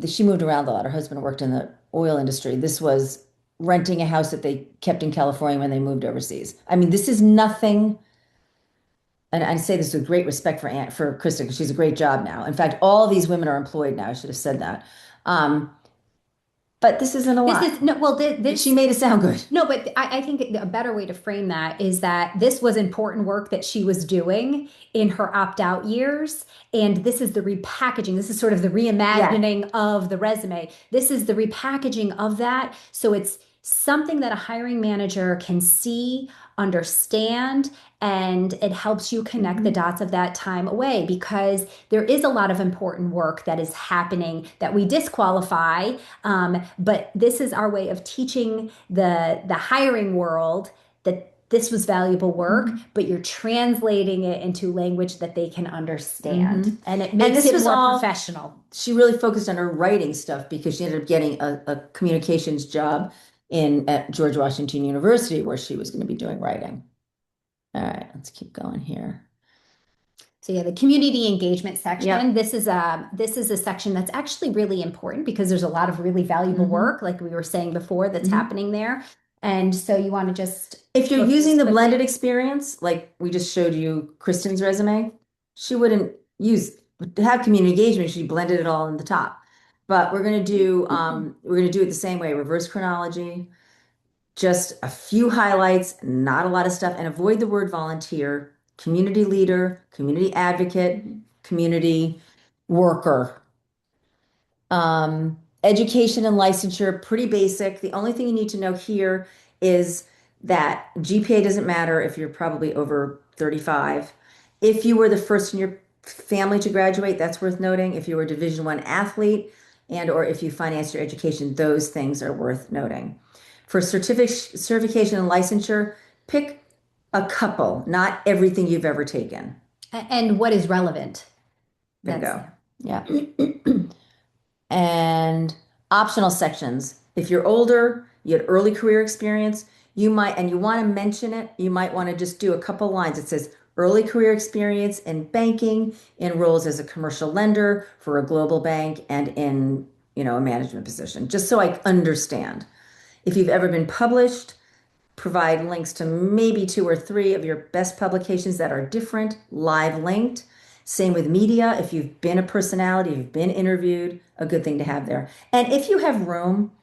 she moved around a lot. Her husband worked in the oil industry. This was renting a house that they kept in California when they moved overseas. I mean, this is nothing. And I say this with great respect for Kristen because she's a great job now. In fact, all these women are employed now. I should have said that. but this isn't a This lot. is no, well, She made it sound good. no, but I think a better way to frame that is that this was important work that she was doing in her opt-out years. And this is the repackaging. This is sort of the Yeah. reimagining of the resume. This is the repackaging of that. So it's something that a hiring manager can see, understand, and it helps you connect the dots of that time away because there is a lot of important work that is happening that we disqualify. But this is our way of teaching the hiring world that this was valuable work, but you're translating it into language that they can understand, and it makes this it was more all professional. She really focused on her writing stuff because she ended up getting a communications job at George Washington University where she was going to be doing writing. All right, let's keep going here. So yeah, the community engagement section. Yep. This is a section that's actually really important because there's a lot of really valuable work, like we were saying before, that's happening there. And so you want to just If you're look using the quickly. blended experience, like we just showed you Kristen's resume, she wouldn't have community engagement. She blended it all in the top. But we're going to do it the same way, reverse chronology, just a few highlights, not a lot of stuff, and avoid the word volunteer, community leader, community advocate, community worker. Education and licensure, pretty basic. The only thing you need to know here is that GPA doesn't matter if you're probably over 35. If you were the first in your family to graduate, that's worth noting. If you were a Division I athlete and or if you financed your education, those things are worth noting. For certification and licensure, pick a couple, not everything you've ever taken. And what is relevant. Bingo. Yeah. And optional sections. If you're older, you had early career experience, you might, and you want to mention it, you might want to just do a couple lines. It says early career experience in banking, in roles as a commercial lender for a global bank, and in, a management position, just so I understand. If you've ever been published, provide links to maybe 2 or 3 of your best publications that are different, live linked. Same with media. If you've been a personality, you've been interviewed, a good thing to have there. And if you have room,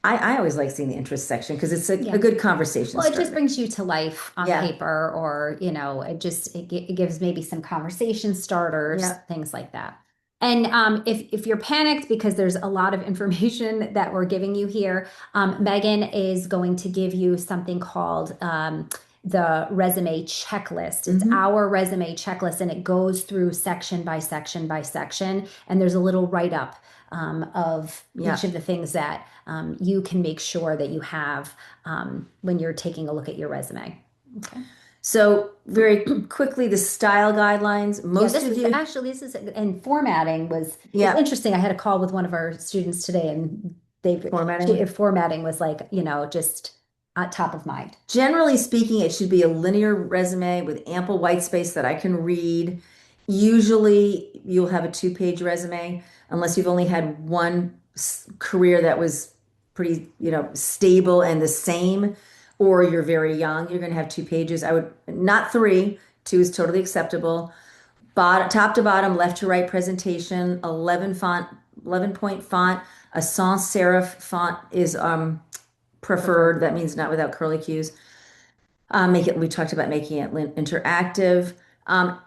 I always like seeing the interest section because it's a good conversation Well, it just starter. brings you to life on paper, or it gives maybe some conversation starters, things like that. And if you're panicked because there's a lot of information that we're giving you here, Megan is going to give you something called the resume checklist. It's our resume checklist, and it goes through section by section by section. And there's a little write-up of each of the things that you can make sure that you have when you're taking a look at your resume. Okay. So very quickly, the style guidelines. This is and formatting was interesting. I had a call with one of our students today, and formatting was like, just top of mind. Generally speaking, it should be a linear resume with ample white space that I can read. Usually you'll have a 2-page resume unless you've only had one career that was pretty, stable and the same, or you're very young. You're going to have 2 pages. I would not 3. 2 is totally acceptable. Top to bottom, left to right presentation, 11 point font. A sans serif font is preferred. That means not without curly cues. We talked about making it interactive.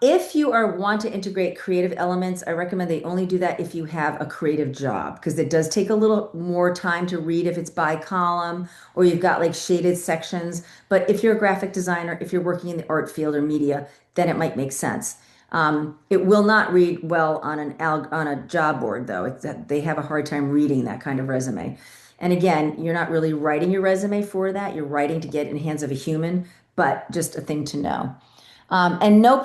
If you want to integrate creative elements, I recommend they only do that if you have a creative job, because it does take a little more time to read if it's by column or you've got like shaded sections. But if you're a graphic designer, if you're working in the art field or media, then it might make sense. It will not read well on a job board, though. They have a hard time reading that kind of resume. And again, you're not really writing your resume for that. You're writing to get in the hands of a human, but just a thing to know. And no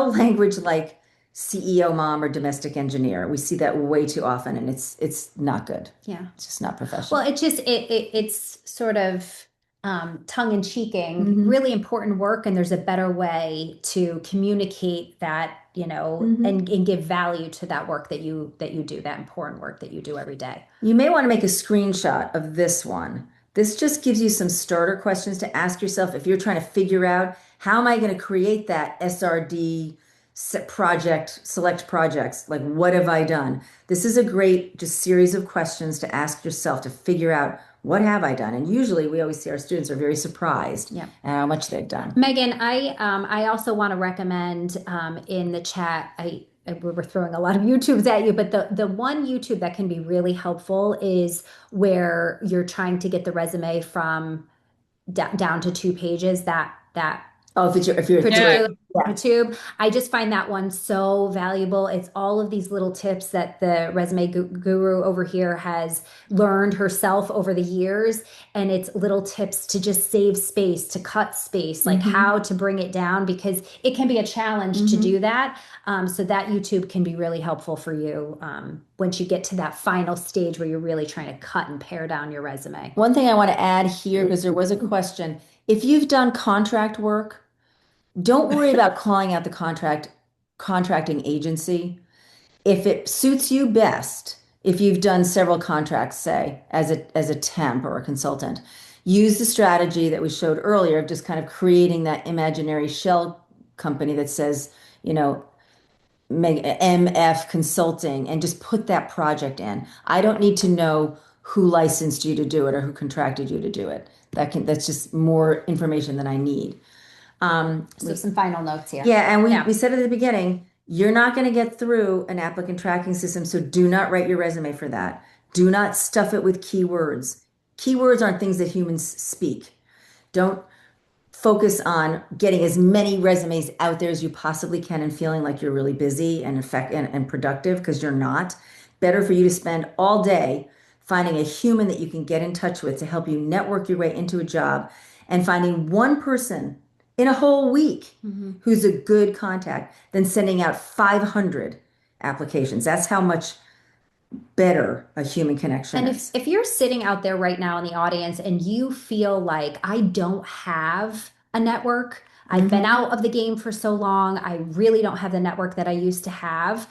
language like CEO mom or domestic engineer. We see that way too often, and it's not good. Yeah, it's just not professional. Well, it's sort of tongue-in-cheeking, really important work, and there's a better way to communicate that, and give value to that work that you do, that important work that you do every day. You may want to make a screenshot of this one. This just gives you some starter questions to ask yourself if you're trying to figure out how am I going to create that SRD select projects, like what have I done? This is a great just series of questions to ask yourself to figure out what have I done? And usually we always see our students are very surprised Yeah. at how much they've done. Megan, I also want to recommend in the chat. We were throwing a lot of YouTubes at you, but the one YouTube that can be really helpful is where you're trying to get the resume from down to 2 pages. That Oh, if you're Yeah. particular yeah. YouTube. I just find that one so valuable. It's all of these little tips that the resume guru over here has learned herself over the years. And it's little tips to just save space, to cut space, like how to bring it down, because it can be a challenge to do that. So that YouTube can be really helpful for you once you get to that final stage where you're really trying to cut and pare down your resume. One thing I want to add here, because there was a question, if you've done contract work, don't worry about calling out the contracting agency. If it suits you best, if you've done several contracts, say, as a temp or a consultant, use the strategy that we showed earlier of just kind of creating that imaginary shell company that says, you know, MF Consulting, and just put that project in. I don't need to know who licensed you to do it or who contracted you to do it. That's just more information than I need. So some final notes here. Yeah, and we said at the beginning, you're not going to get through an applicant tracking system, so do not write your resume for that. Do not stuff it with keywords. Keywords aren't things that humans speak. Don't focus on getting as many resumes out there as you possibly can and feeling like you're really busy and productive, because you're not. Better for you to spend all day finding a human that you can get in touch with to help you network your way into a job, and finding one person in a whole week who's a good contact than sending out 500 applications. That's how much better a human connection And is. if you're sitting out there right now in the audience and you feel like I don't have a network, I've been out of the game for so long, I really don't have the network that I used to have,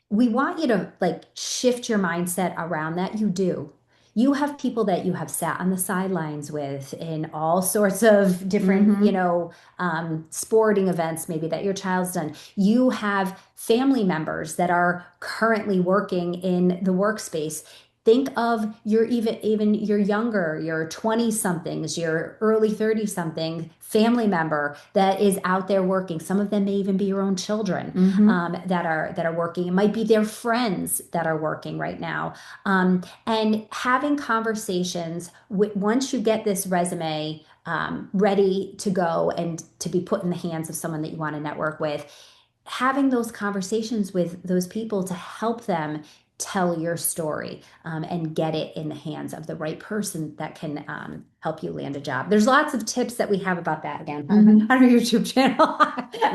we want you to like shift your mindset around that. You do. You have people that you have sat on the sidelines with in all sorts of different, sporting events, maybe that your child's done. You have family members that are currently working in the workspace. Think of your even your younger, your 20 somethings, your early 30 something family member that is out there working. Some of them may even be your own children that are working. It might be their friends that are working right now. And having conversations once you get this resume ready to go and to be put in the hands of someone that you want to network with, having those conversations with those people to help them tell your story and get it in the hands of the right person that can help you land a job. There's lots of tips that we have about that again on our YouTube channel.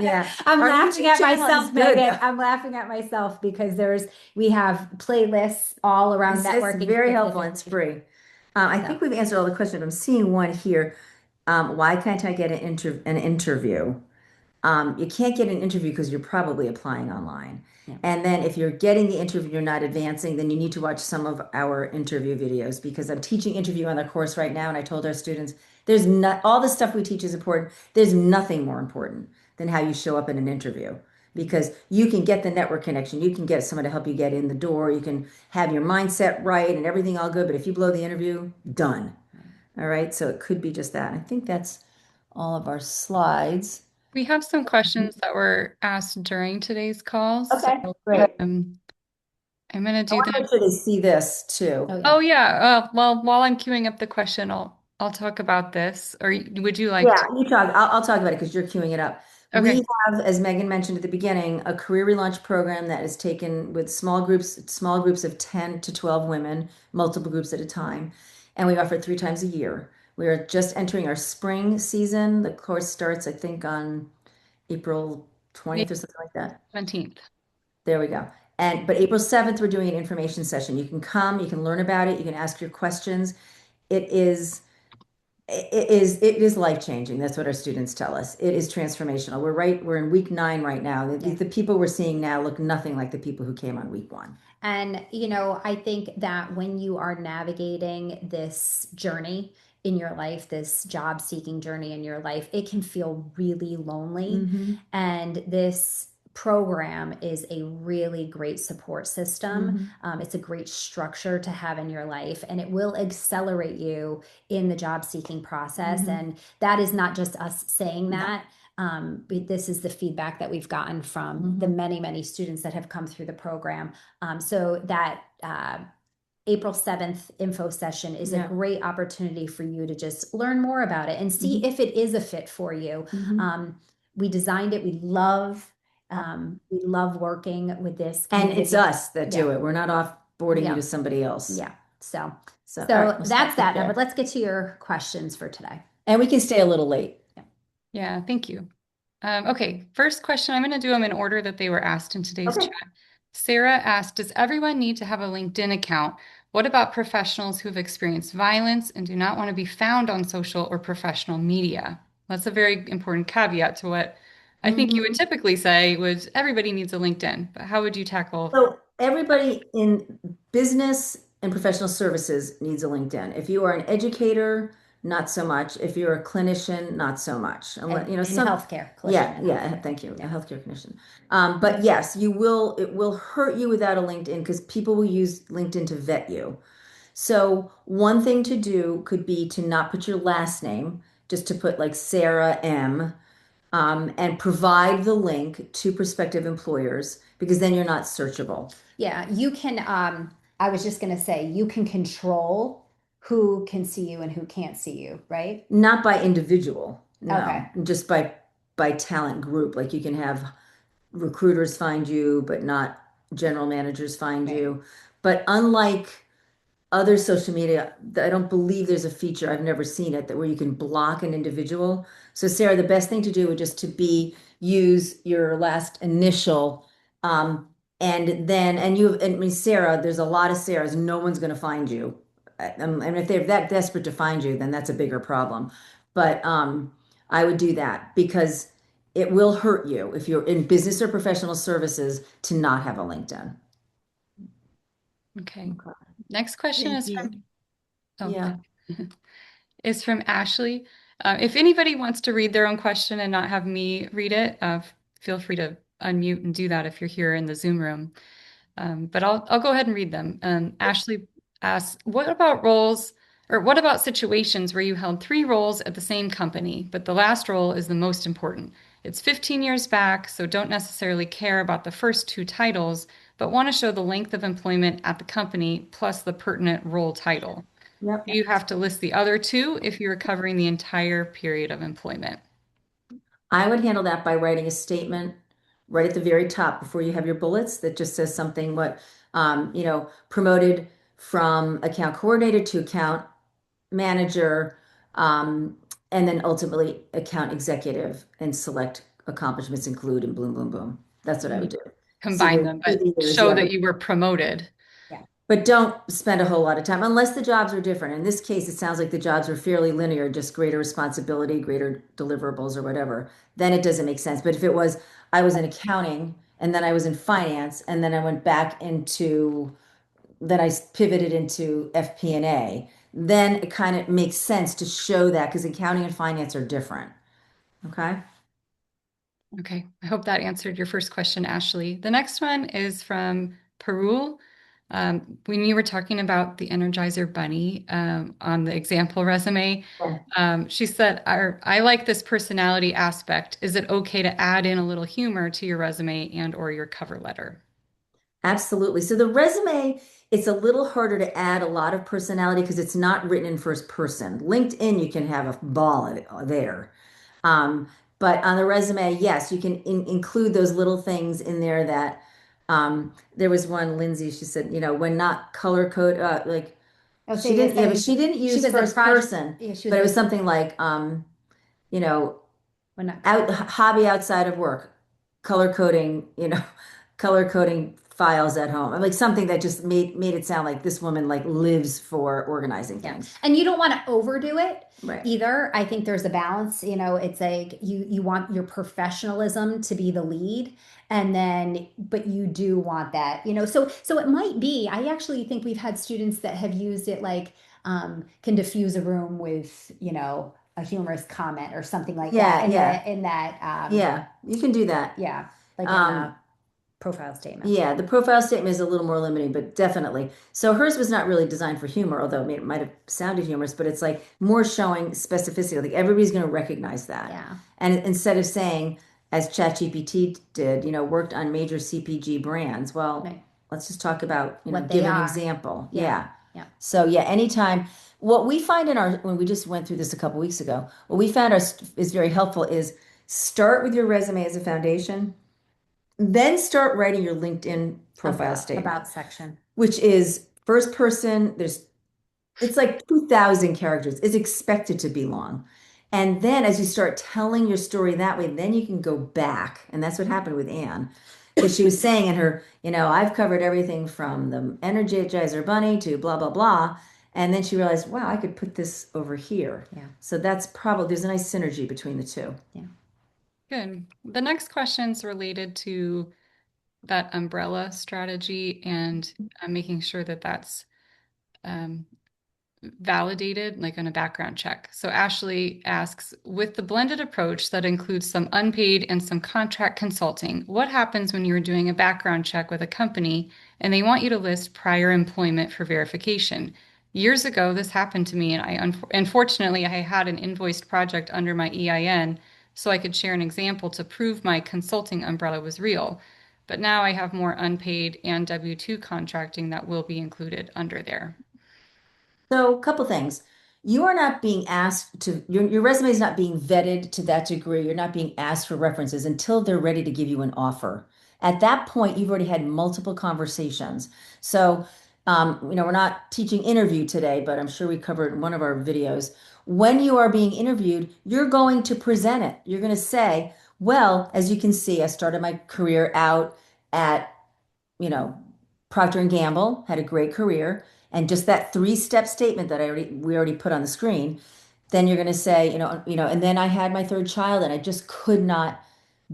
Yeah. I'm Our laughing YouTube at channel myself, is good, Megan. though. I'm laughing at myself because we have playlists all around networking. It's very helpful and it's free. I think we've answered all the questions. I'm seeing one here. Why can't I get an interview? You can't get an interview because you're probably applying online. Yeah. And then if you're getting the interview, you're not advancing, then you need to watch some of our interview videos, because I'm teaching interview on the course right now. And I told our students, there's not all the stuff we teach is important. There's nothing more important than how you show up in an interview, because you can get the network connection. You can get someone to help you get in the door. You can have your mindset right and everything all good. But if you blow the interview, done. All right. So it could be just that. I think that's all of our slides. We have some questions that were asked during today's call. Okay, So great. I'm going to I do want to that. make sure they see this too. Oh yeah. Well, while I'm queuing up the question, I'll talk about this. Or would you like Yeah, to? you talk. I'll talk about it because you're queuing it up. Okay. We have, as Megan mentioned at the beginning, a career relaunch program that is taken with small groups of 10 to 12 women, multiple groups at a time. And we offer it 3 times a year. We are just entering our spring season. The course starts, I think, on April 20th or something like that. 17th. There we go. But April 7th, we're doing an information session. You can come, you can learn about it, you can ask your questions. It is life-changing. That's what our students tell us. It is transformational. We're in week 9 right now. The people we're seeing now look nothing like the people who came on week 1. And, I think that when you are navigating this journey in your life, this job seeking journey in your life, it can feel really lonely. And this program is a really great support system. It's a great structure to have in your life, and it will accelerate you in the job seeking process. And that is not just us saying that. This is the feedback that we've gotten from the many, many students that have come through the program. So that April 7th info session is a great opportunity for you to just learn more about it and see if it is a fit for you. We designed it. We love working with this And community. it's us that do it. We're not offboarding you to somebody else. Yeah. So all right, we'll that's that. there. But let's get to your questions for today. And we can stay a little late. Yeah, thank you. Okay, first question. I'm going to do them in order that they were asked in today's chat. Sarah asked, does everyone need to have a LinkedIn account? What about professionals who have experienced violence and do not want to be found on social or professional media? That's a very important caveat to what I think you would typically say was everybody needs a LinkedIn, but how would you tackle? So everybody in business and professional services needs a LinkedIn. If you are an educator, not so much. If you're a clinician, not so much. And, you know, some healthcare clinician. Thank you, a healthcare clinician. But yes, it will hurt you without a LinkedIn because people will use LinkedIn to vet you. So one thing to do could be to not put your last name, just to put like Sarah M. And provide the link to prospective employers because then you're not searchable. Yeah, you can. I was just going to say you can control who can see you and who can't see you, right? Not by individual, no, Okay. just by talent group. Like you can have recruiters find you, but not general managers find you. But unlike other social media, I don't believe there's a feature, I've never seen it, that where you can block an individual. So Sarah, the best thing to do would just to be use your last initial, and I mean, Sarah, there's a lot of Sarahs, no one's going to find you. And if they're that desperate to find you, then that's a bigger problem. But I would do that because it will hurt you if you're in business or professional services to not have a LinkedIn. Okay. Next question Thank is you. from, oh, Yeah. is from Ashley. If anybody wants to read their own question and not have me read it, feel free to unmute and do that if you're here in the Zoom room. But I'll go ahead and read them. Ashley asks, what about situations where you held 3 roles at the same company, but the last role is the most important? It's 15 years back, so don't necessarily care about the first 2 titles, but want to show the length of employment at the company plus the pertinent role title. Yep. You have to list the other 2 if you're covering the entire period of employment. I would handle that by writing a statement right at the very top before you have your bullets that just says something promoted from account coordinator to account manager, and then ultimately account executive and select accomplishments include and boom, boom, boom. That's what I would do. Combine them, but show that you were promoted. But don't spend a whole lot of time unless the jobs are different. In this case, it sounds like the jobs are fairly linear, just greater responsibility, greater deliverables or whatever. Then it doesn't make sense. But if it was, I was in accounting and then I was in finance and then I went back then I pivoted into FP&A, then it kind of makes sense to show that because accounting and finance are different. Okay. Okay. I hope that answered your first question, Ashley. The next one is from Perul. When you were talking about the Energizer Bunny on the example resume, she said, I like this personality aspect. Is it okay to add in a little humor to your resume and or your cover letter? Absolutely. So the resume, it's a little harder to add a lot of personality because it's not written in first person. LinkedIn, you can have a ball there. But on the resume, yes, you can include those little things in there that there was one, Lindsay, she said, when not color code, like she didn't, but she didn't use first person, but it was something like, hobby outside of work, color coding, color coding files at home. I'm like something that just made it sound like this woman like lives for organizing things. And you don't want to overdo it Right. either. I think there's a balance. It's like you want your professionalism to be the lead, and then but you do want that, so it might be. I actually think we've had students that have used it like can diffuse a room with, a humorous comment or something like that. Yeah, you can do that. Yeah. Like in a profile statement. Yeah, the profile statement is a little more limiting, but definitely. So hers was not really designed for humor, although it might have sounded humorous, but it's like more showing specificity. Like everybody's going to recognize that. Yeah. And instead of saying, as ChatGPT did, worked on major CPG brands, well, Right. let's just talk about, What they give an are. example. Yeah. Yeah. Yeah. So yeah, anytime what we find when we just went through this a couple weeks ago, what we found is very helpful is start with your resume as a foundation. Then start writing your LinkedIn profile statement, About section. which is first person. It's like 2,000 characters. It's expected to be long. And then as you start telling your story that way, then you can go back. And that's what happened with Anne. Because she was saying in her, I've covered everything from the Energizer Bunny to blah, blah, blah. And then she realized, wow, I could put this over here. Yeah. So there's a nice synergy between the two. Yeah. Good. The next question's related to that umbrella strategy and making sure that that's um, validated, like on a background check. So Ashley asks, with the blended approach that includes some unpaid and some contract consulting, what happens when you're doing a background check with a company and they want you to list prior employment for verification? Years ago, this happened to me, and unfortunately, I had an invoiced project under my EIN, so I could share an example to prove my consulting umbrella was real. But now I have more unpaid and W-2 contracting that will be included under there. So, a couple things. You are not being asked your resume is not being vetted to that degree. You're not being asked for references until they're ready to give you an offer. At that point, you've already had multiple conversations. So, we're not teaching interview today, but I'm sure we covered in one of our videos. When you are being interviewed, you're going to present it. You're going to say, well, as you can see, I started my career out at you know, Procter and Gamble, had a great career, and just that three-step statement that we already put on the screen, then you're going to say, and then I had my third child and I just could not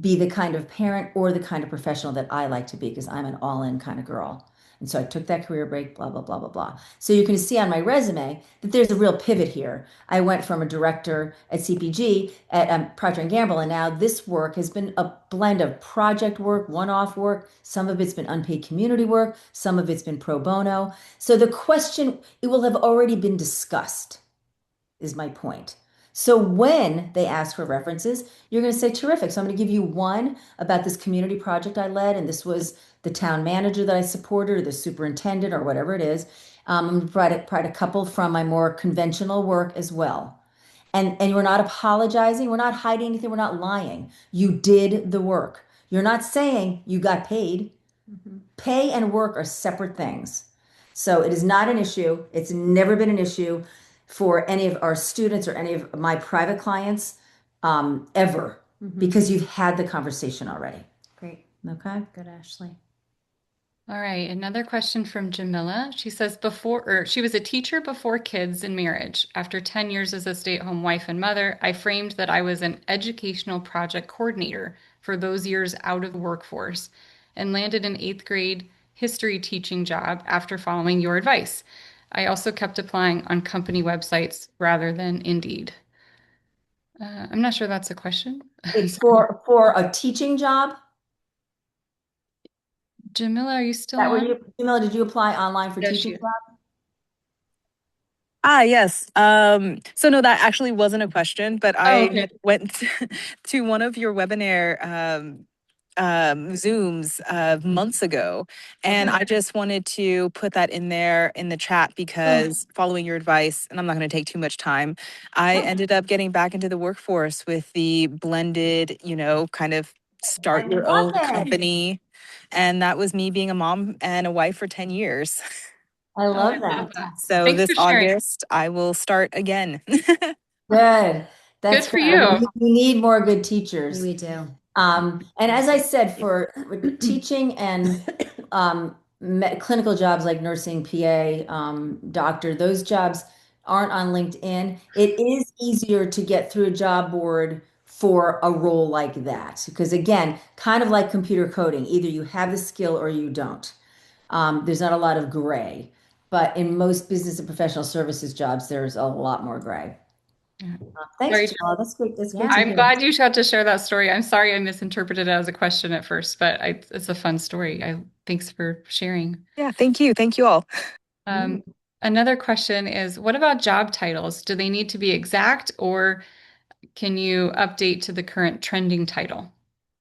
be the kind of parent or the kind of professional that I like to be because I'm an all-in kind of girl. And so I took that career break, blah, blah, blah, blah, blah. So you can see on my resume that there's a real pivot here. I went from a director at CPG at Procter and Gamble, and now this work has been a blend of project work, one-off work. Some of it's been unpaid community work. Some of it's been pro bono. So the question, it will have already been discussed, is my point. So when they ask for references, you're going to say, terrific. So I'm going to give you one about this community project I led, and this was the town manager that I supported, or the superintendent, or whatever it is. I'm going to provide a couple from my more conventional work as well. And we're not apologizing. We're not hiding anything. We're not lying. You did the work. You're not saying you got paid. Mm-hmm. Pay and work are separate things. So it is not an issue. It's never been an issue for any of our students or any of my private clients ever because you've had the conversation already. Great. Okay. Good, Ashley. All right, another question from Jamila. She says she was a teacher before kids and marriage. After 10 years as a stay-at-home wife and mother, I framed that I was an educational project coordinator for those years out of the workforce and landed an eighth grade history teaching job after following your advice. I also kept applying on company websites rather than Indeed. I'm not sure that's a question. It's for a teaching job. Jamila, are you still That were on? you, Jamila, did you apply online for Yes, teaching she is. job? Yes. So no, that actually wasn't a question, but Oh, I okay. went to one of your webinar Zooms months ago, and Okay. I just wanted to put that in there in the chat Oh, because following your advice, and I'm not going to take too much time, I oh, ended up getting back into the workforce with the blended, kind of I start your love own it. company, and that was me being a mom and a wife for 10 years. I Oh, I love love that. that. So Thanks this for sharing. August, I will start again. Good. Good That's for good. you. We need more good teachers. We do. And as I said, for teaching and clinical jobs like nursing, PA, doctor, those jobs aren't on LinkedIn. It is easier to get through a job board for a role like that. Because again, kind of like computer coding, either you have the skill or you don't. There's not a lot of gray. But in most business and professional services jobs, there's a lot more gray. Yeah. Thanks, Sorry. Jamala. That's great. That's great Yeah. to I'm hear. glad you got to share that story. I'm sorry I misinterpreted it as a question at first, but it's a fun story. Thanks for sharing. Yeah, thank you. Thank you all. Um, Another question is, what about job titles? Do they need to be exact, or can you update to the current trending title?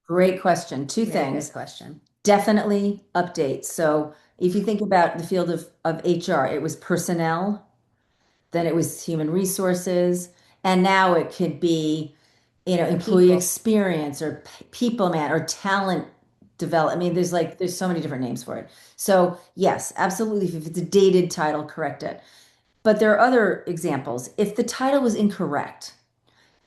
Great question. Two Very good things. question. Definitely update. So if you think about the field of HR, it was personnel, then it was human resources, and now it could be, employee People. experience or people man or talent develop. I mean, there's so many different names for it. So yes, absolutely. If it's a dated title, correct it. But there are other examples. If the title was incorrect,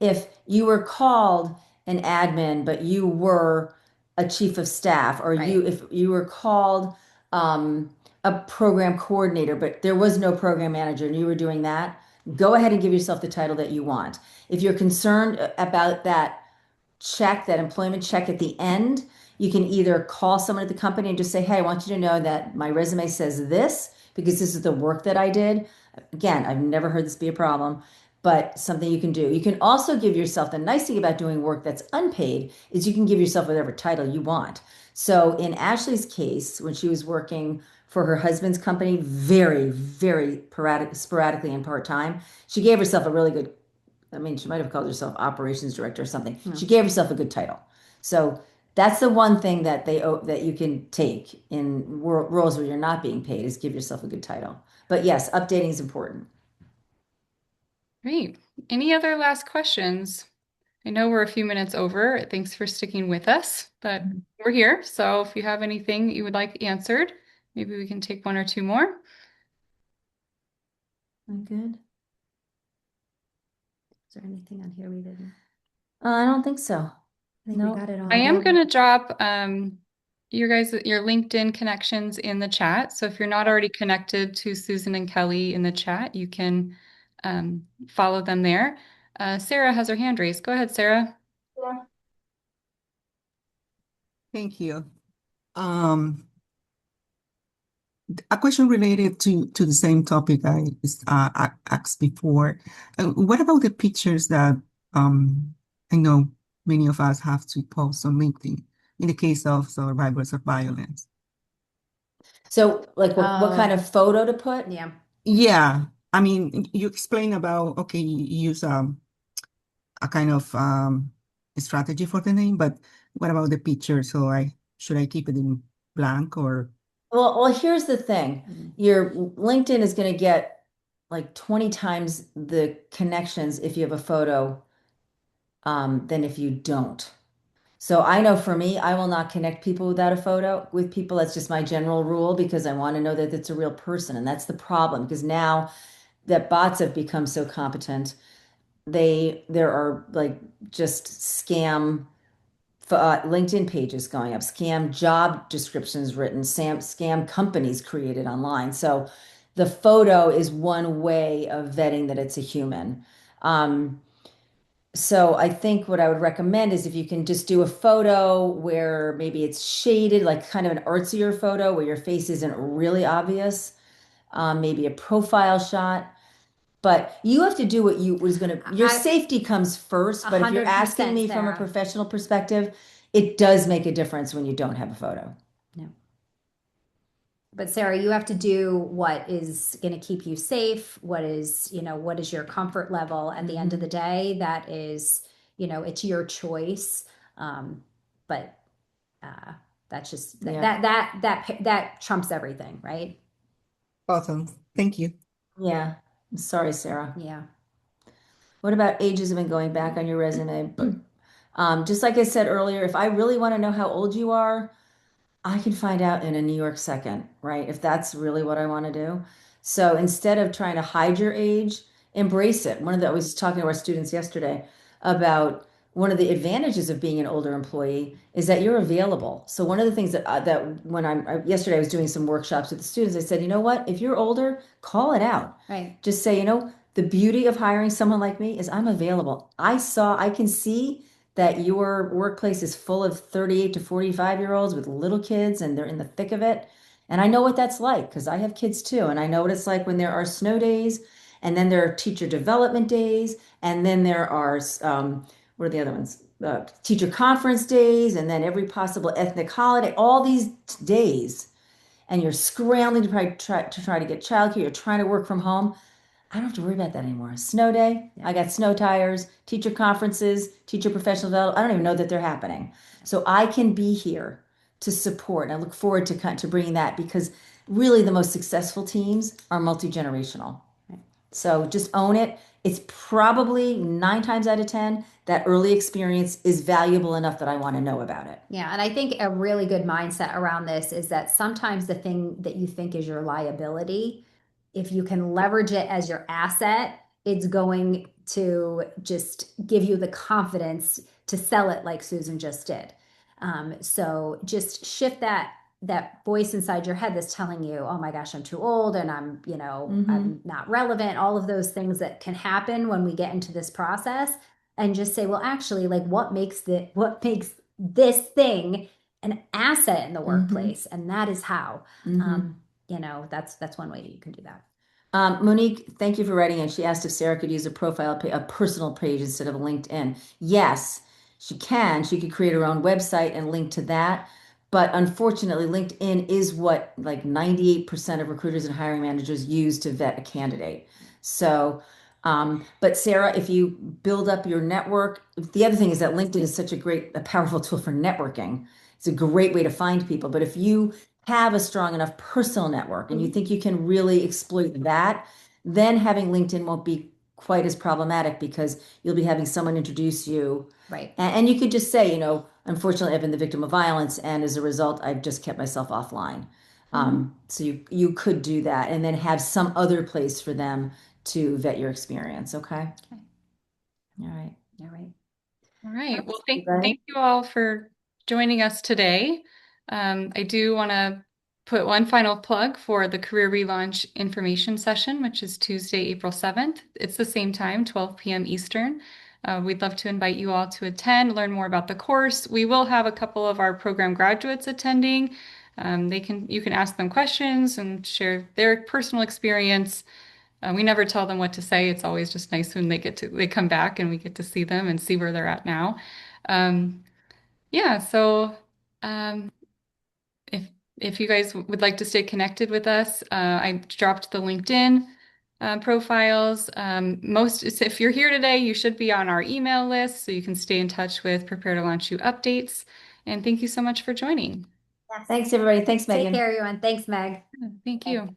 if you were called an admin, but you were a chief of staff, or Right. if you were called um, a program coordinator, but there was no program manager and you were doing that, go ahead and give yourself the title that you want. If you're concerned about that employment check at the end, you can either call someone at the company and just say, hey, I want you to know that my resume says this because this is the work that I did. Again, I've never heard this be a problem, but something you can do. You can also give yourself, the nice thing about doing work that's unpaid is you can give yourself whatever title you want. So in Ashley's case, when she was working for her husband's company, very, very sporadically and part-time, she gave herself a really good, I mean, she might have called herself operations director or something. Hmm. She gave herself a good title. So that's the one thing that you can take in roles where you're not being paid is give yourself a good title. But yes, updating is important. Great. Any other last questions? I know we're a few minutes over. Thanks for sticking with us, but we're here. So if you have anything that you would like answered, maybe we can take one or two more. I'm good. Is there anything on here we didn't? I don't think so. I think we No. got it I all. am going to drop your LinkedIn connections in the chat. So if you're not already connected to Susan and Kelley in the chat, you can follow them there. Sarah has her hand raised. Go ahead, Sarah. Yeah. Thank you. Um, a question related to the same topic I asked before. What about the pictures that I know many of us have to post on LinkedIn in the case of survivors of violence? So like what kind of photo to put? Yeah. Yeah, I mean, you explain about, okay, you use a kind of strategy for the name, but what about the picture? So should I keep it in blank or? Well, here's the thing. Your LinkedIn is going to get like 20 times the connections if you have a photo than if you don't. So I know for me, I will not connect people without a photo with people. That's just my general rule because I want to know that it's a real person. And that's the problem because now that bots have become so competent, there are like just LinkedIn pages going up, scam job descriptions written, scam companies created online. So the photo is one way of vetting that it's a human. Um, so I think what I would recommend is if you can just do a photo where maybe it's shaded, like kind of an artsier photo where your face isn't really obvious, maybe a profile shot. But you have to do what was going to, your safety comes first. But if you're asking 100% me from a Sarah. professional perspective, it does make a difference when you don't have a photo. No. But Sarah, you have to do what is going to keep you safe, what is your comfort level at the end of the day. That is, it's your choice. But that's just Yeah. that trumps everything, right? Awesome. Thank you. Yeah. I'm sorry, Sarah. Yeah. What about ageism and going back on your resume? But just like I said earlier, if I really want to know how old you are, I can find out in a New York second, right? If that's really what I want to do. So instead of trying to hide your age, embrace it. I was talking to our students yesterday about one of the advantages of being an older employee is that you're available. So one of the things that when yesterday I was doing some workshops with the students, I said, you know what? If you're older, call it out. Right. Just say, the beauty of hiring someone like me is I'm available. I can see that your workplace is full of 38 to 45-year-olds with little kids and they're in the thick of it. And I know what that's like because I have kids too. And I know what it's like when there are snow days and then there are teacher development days And then there are, what are the other ones? Teacher conference days, and then every possible ethnic holiday, all these days. And you're scrambling to try to get childcare, you're trying to work from home. I don't have to worry about that anymore. Snow day, I got snow tires, teacher conferences, teacher professional development. I don't even know that they're happening. So I can be here to support. I look forward to bringing that because really the most successful teams are multi-generational. So just own it. It's probably 9 times out of 10 that early experience is valuable enough that I want to know about it. Yeah, and I think a really good mindset around this is that sometimes the thing that you think is your liability, if you can leverage it as your asset, it's going to just give you the confidence to sell it like Susan just did. So just shift that voice inside your head that's telling you, oh my gosh, I'm too old and I'm not relevant, all of those things that can happen when we get into this process, and just say, well, actually, like what makes this thing an asset in the workplace? And that is how, that's one way that you can do that. Monique, thank you for writing in. She asked if Sarah could use a personal page instead of a LinkedIn. Yes, she can. She could create her own website and link to that. But unfortunately, LinkedIn is what like 98% of recruiters and hiring managers use to vet a candidate. So, but Sarah, if you build up your network, the other thing is that LinkedIn is such a powerful tool for networking. It's a great way to find people. But if you have a strong enough personal network and you think you can really exploit that, then having LinkedIn won't be quite as problematic because you'll be having someone introduce you. Right. And you could just say, unfortunately, I've been the victim of violence, and as a result, I've just kept myself offline. So you could do that and then have some other place for them to vet your experience. Okay. All right. All right. All right. Well, thank you all for joining us today. I do want to put one final plug for the Career Relaunch information session, which is Tuesday, April 7th. It's the same time, 12 p.m. Eastern. We'd love to invite you all to attend, learn more about the course. We will have a couple of our program graduates attending. You can ask them questions and share their personal experience. We never tell them what to say. It's always just nice when they come back and we get to see them and see where they're at now. Yeah, so um, if if you guys would like to stay connected with us, I dropped the LinkedIn profiles. If you're here today, you should be on our email list so you can stay in touch with Prepare to Launch You updates. And thank you so much for joining. Thanks, everybody. Thanks, Megan. Take care, everyone. Thanks, Meg. Thank you.